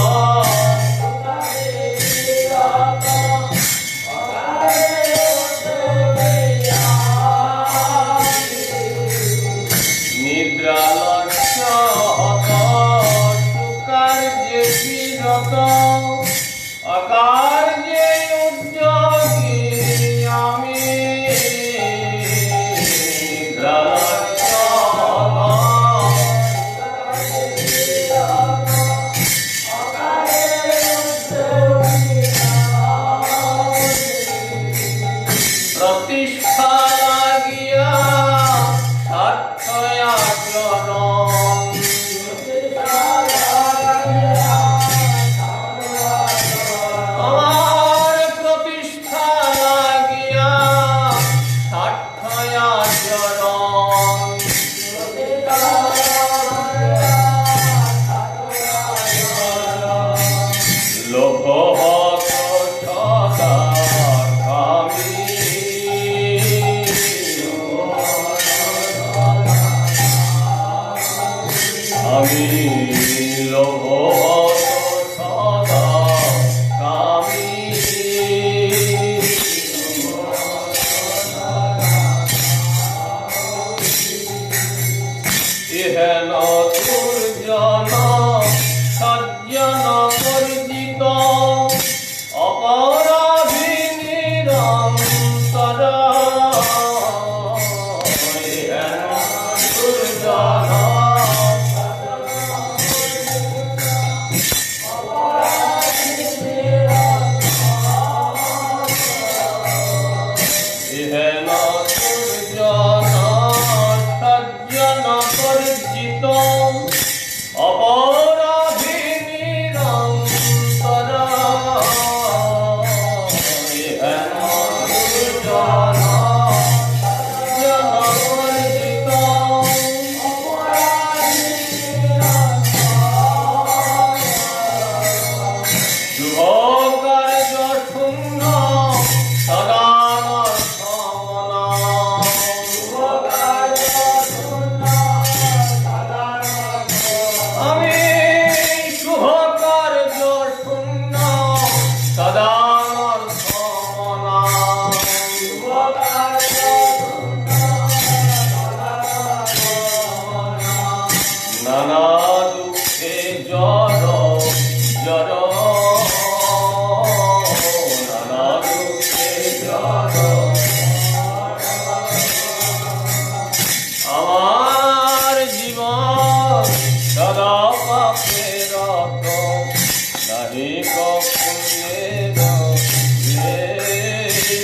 নিদ্রা নষ্ট হত সুকার্যে বিরত, অকার্যে উদ্যোগী আমি। নিদ্রা নষ্ট প্রতিষ্ঠা লাগিয়া স্বার্থ আচরণ। আমার প্রতিষ্ঠা লাগিয়া স্বার্থ আচরণ। লোভ হত সদা কামী। আমি লোভ হত সদা কামী। ইহেন দুর্জন সজ্জন পরিচিত, অপরাধী নিরন্তর। ইহেন দুর্জন ইহেন দুর্জন সজ্জন পরিচিত, অপরাধী নিরন্তর। ইহেন দুর্জন সজ্জন পরিচিত, শুভ কার্য শূন্য সদা আমি শুভ কার্য শূন্য সদা সমনা। নানা দুঃখে জড় জড়, নানা দুঃখে জড়। আমার জীবন সদা পাপে রত, নাহি কো পুণ্যের লেশ।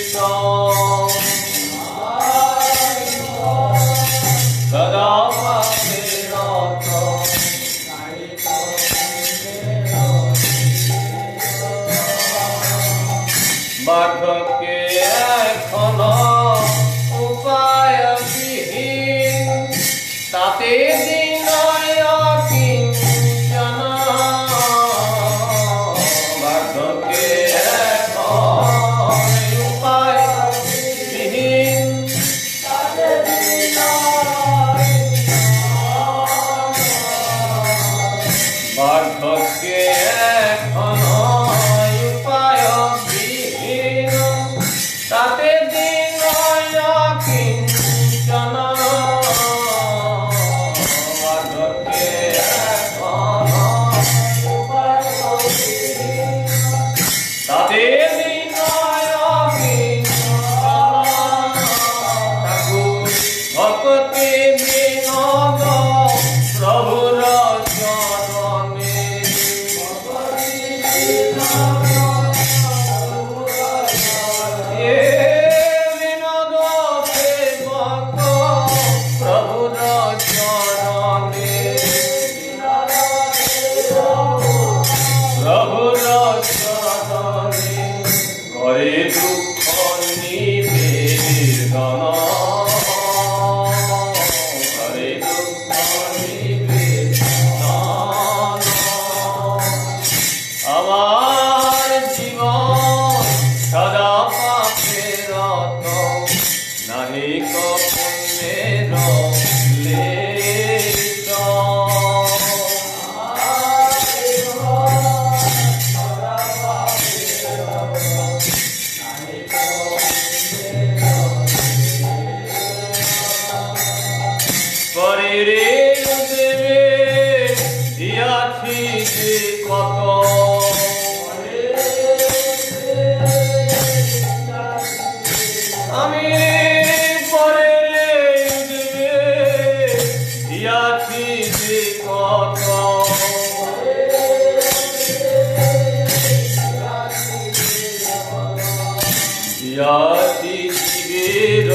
যাচি জীবের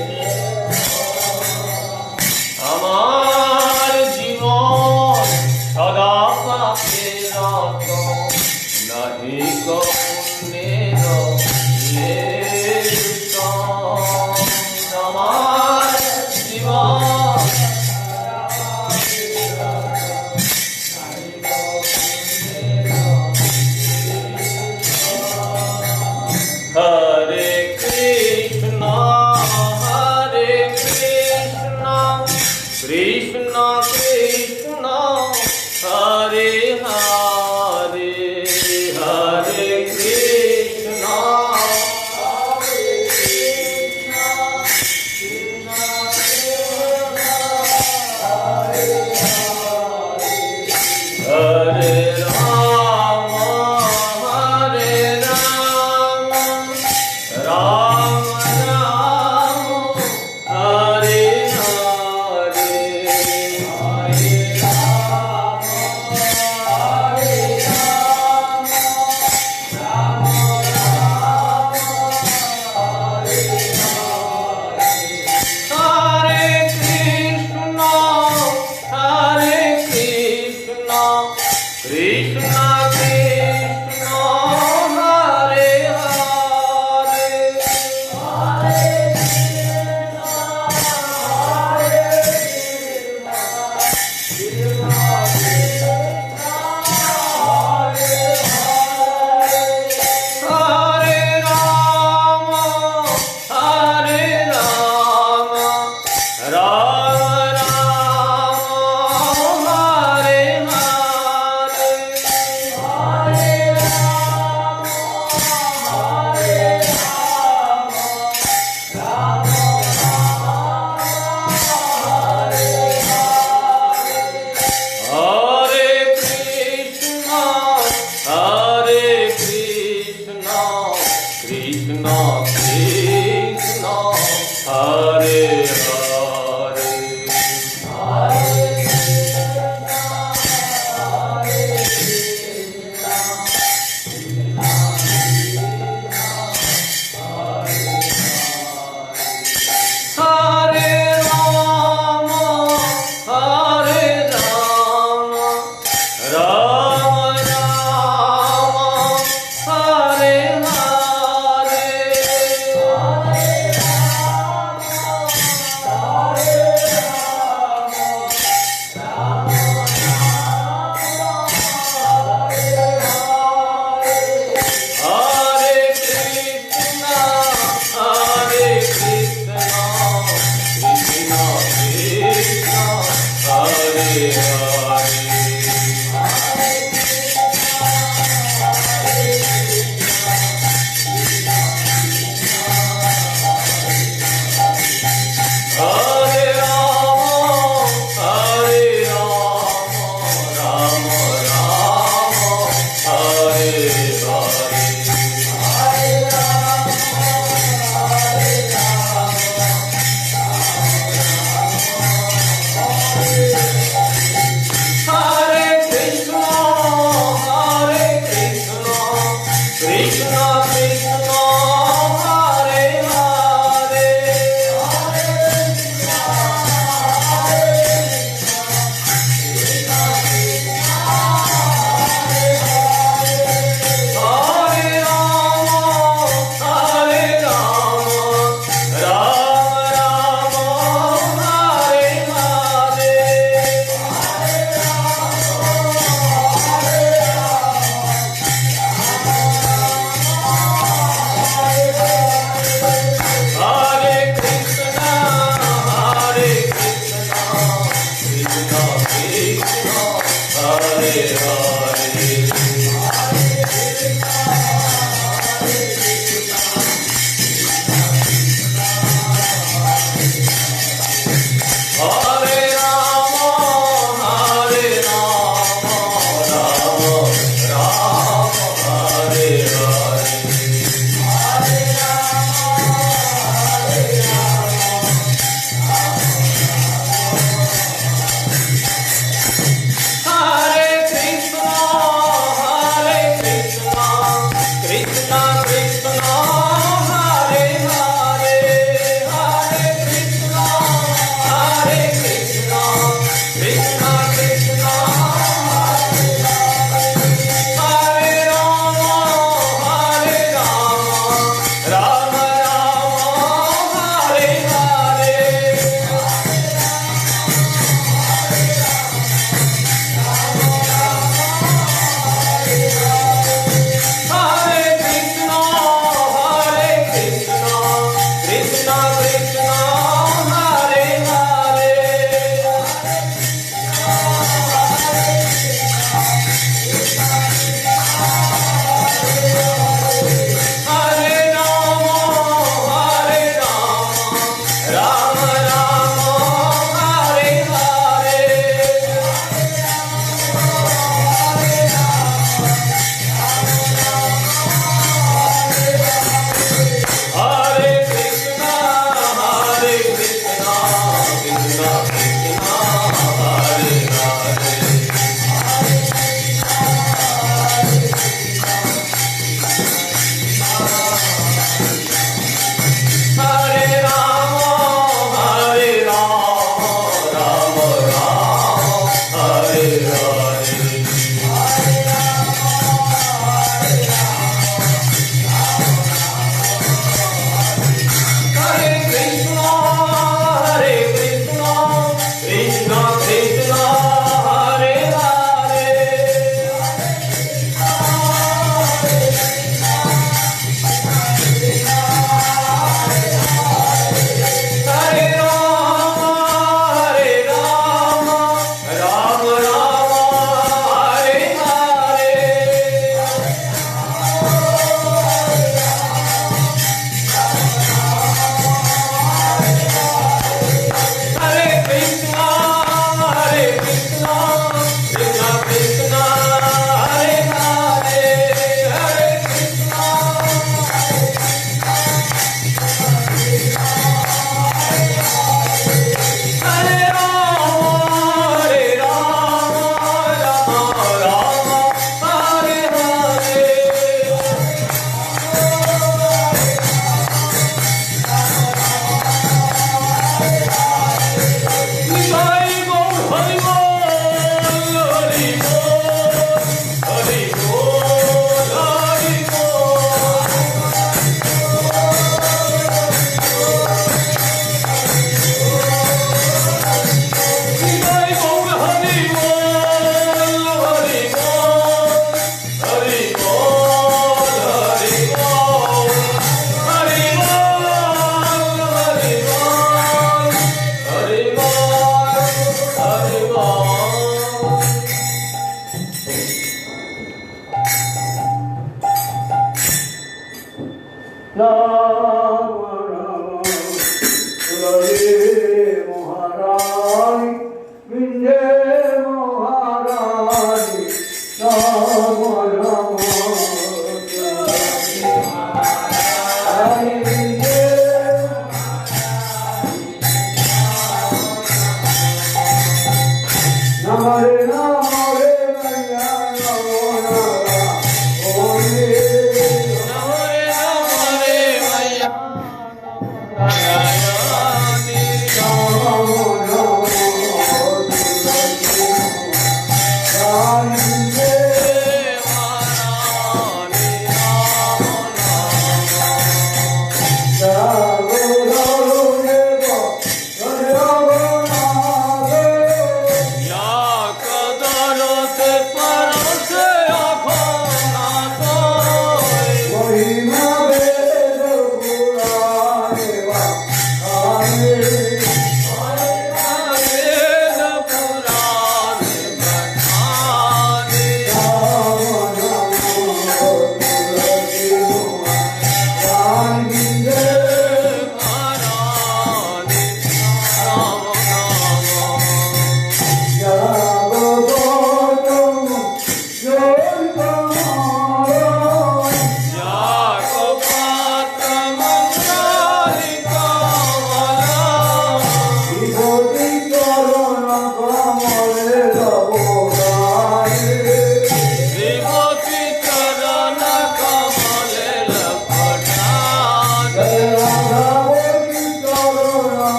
ক্লেশ আমার জীবন সদা পাপে রত নাহি পুণ্যের লেশ আমার জীবন হরে কৃষ্ণ কৃষ্ণ কৃষ্ণ হরে হরে হরে কৃষ্ণ হরে Ram Ram Ram Hare Hare Hare Krishna Krishna Krishna Hare Hare Hare Ram Ram Ram Hare Hare Krishna Krishna Krishna Hare Hare Hare Ram Ram Ram Hare Hare Krishna Krishna Krishna Hare Hare Hare Ram Ram Ram Hare Hare Hare Krishna Krishna Krishna Hare Hare Hare Ram Ram Ram Hare Hare Hare Krishna Krishna Krishna Hare Hare Hare Ram Ram Ram Hare Hare Hare Krishna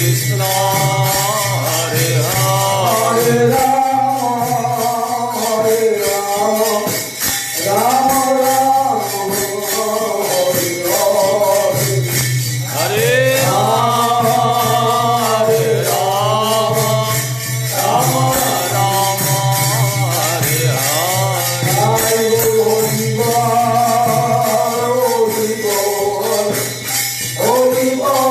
Krishna Hare Hare Hare Rama, Rama Rama, Hare Hare. হরে রাম হরে Ram Ram Ram Hare Hare Jai Hori Bol, Hori Bol, Hori Bol.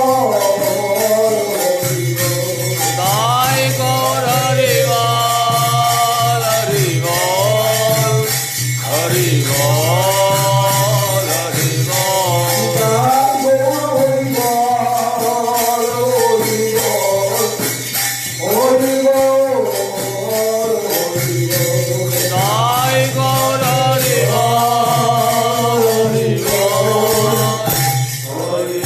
তাই কর হরি বল হরি বল হরি বল হরি বল তাই কর হরি বল হরি বল হরি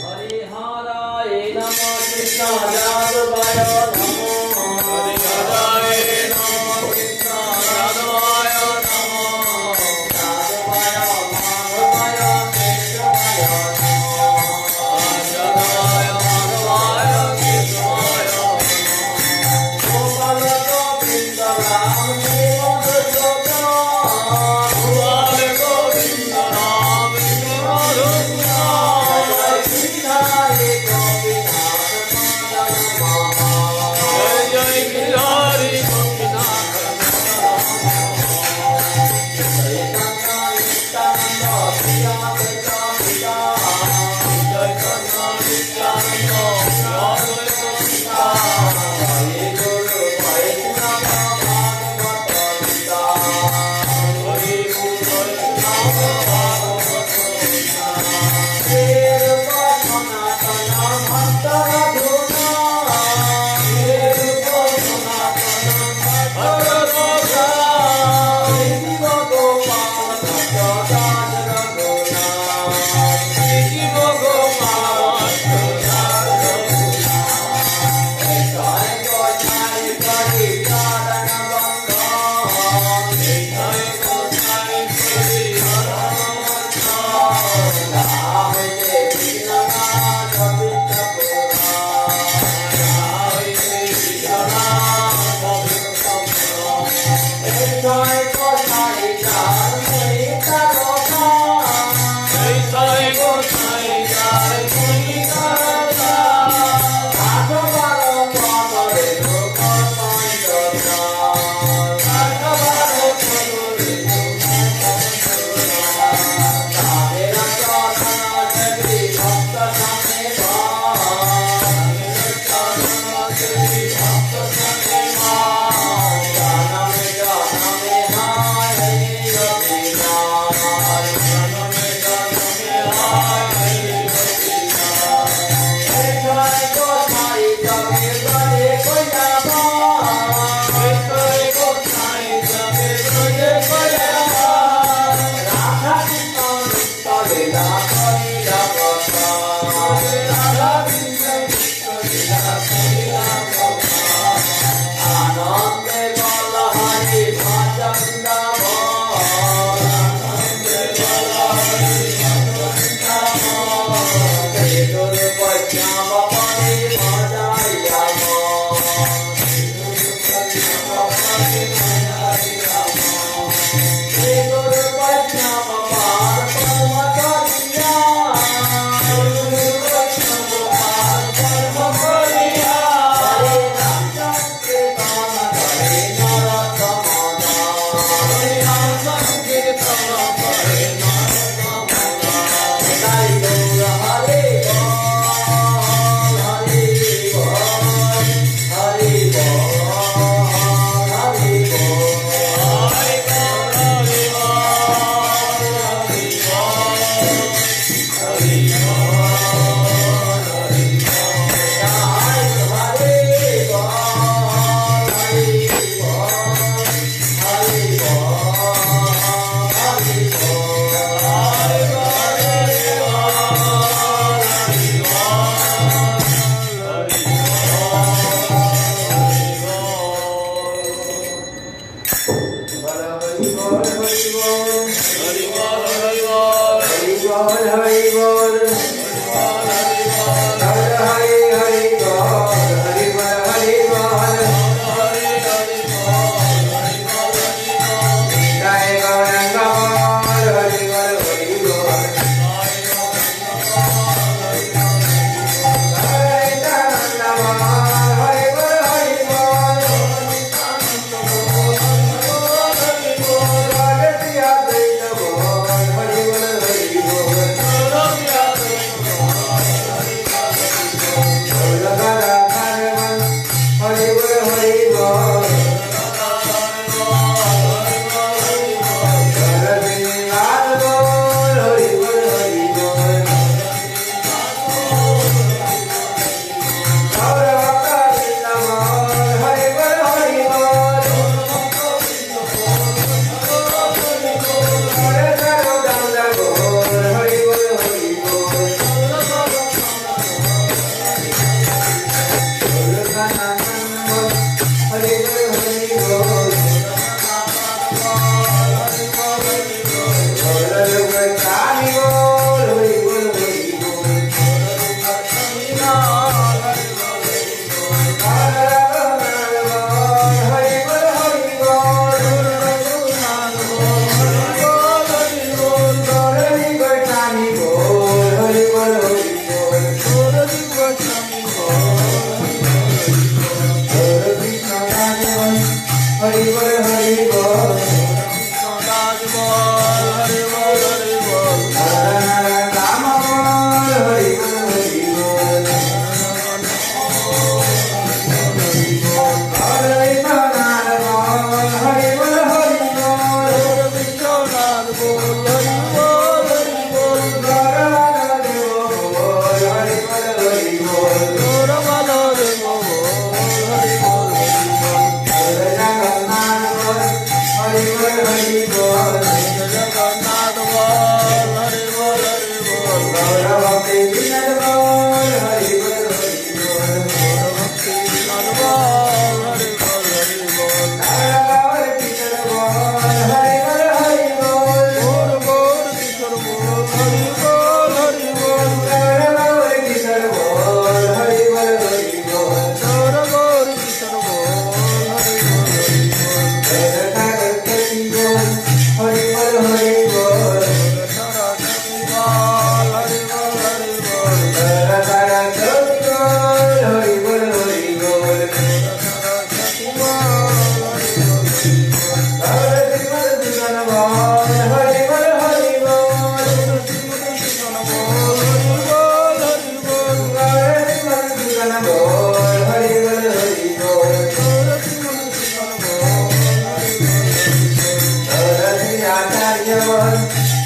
হরিহরায় নমঃ কৃষ্ণ যাদবায় নমঃ হরি হরায় নমঃ কৃষ্ণ যাদবায় নমঃ যাদবায় মাধবায় কৃষ্ণায় নমঃ যাদবায় মাধবায় কৃষ্ণায় গোপাল গোবিন্দ রাম শ্রীমদ গোপাল গোবিন্দ রাম কৃষ্ণ হরে গোবিনাথ মদন জয় জয় গিরিহরি গোপীনাথ জয় কৃষ্ণ নিত্যানন্দ হরি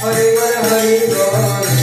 হরি বল হরি বল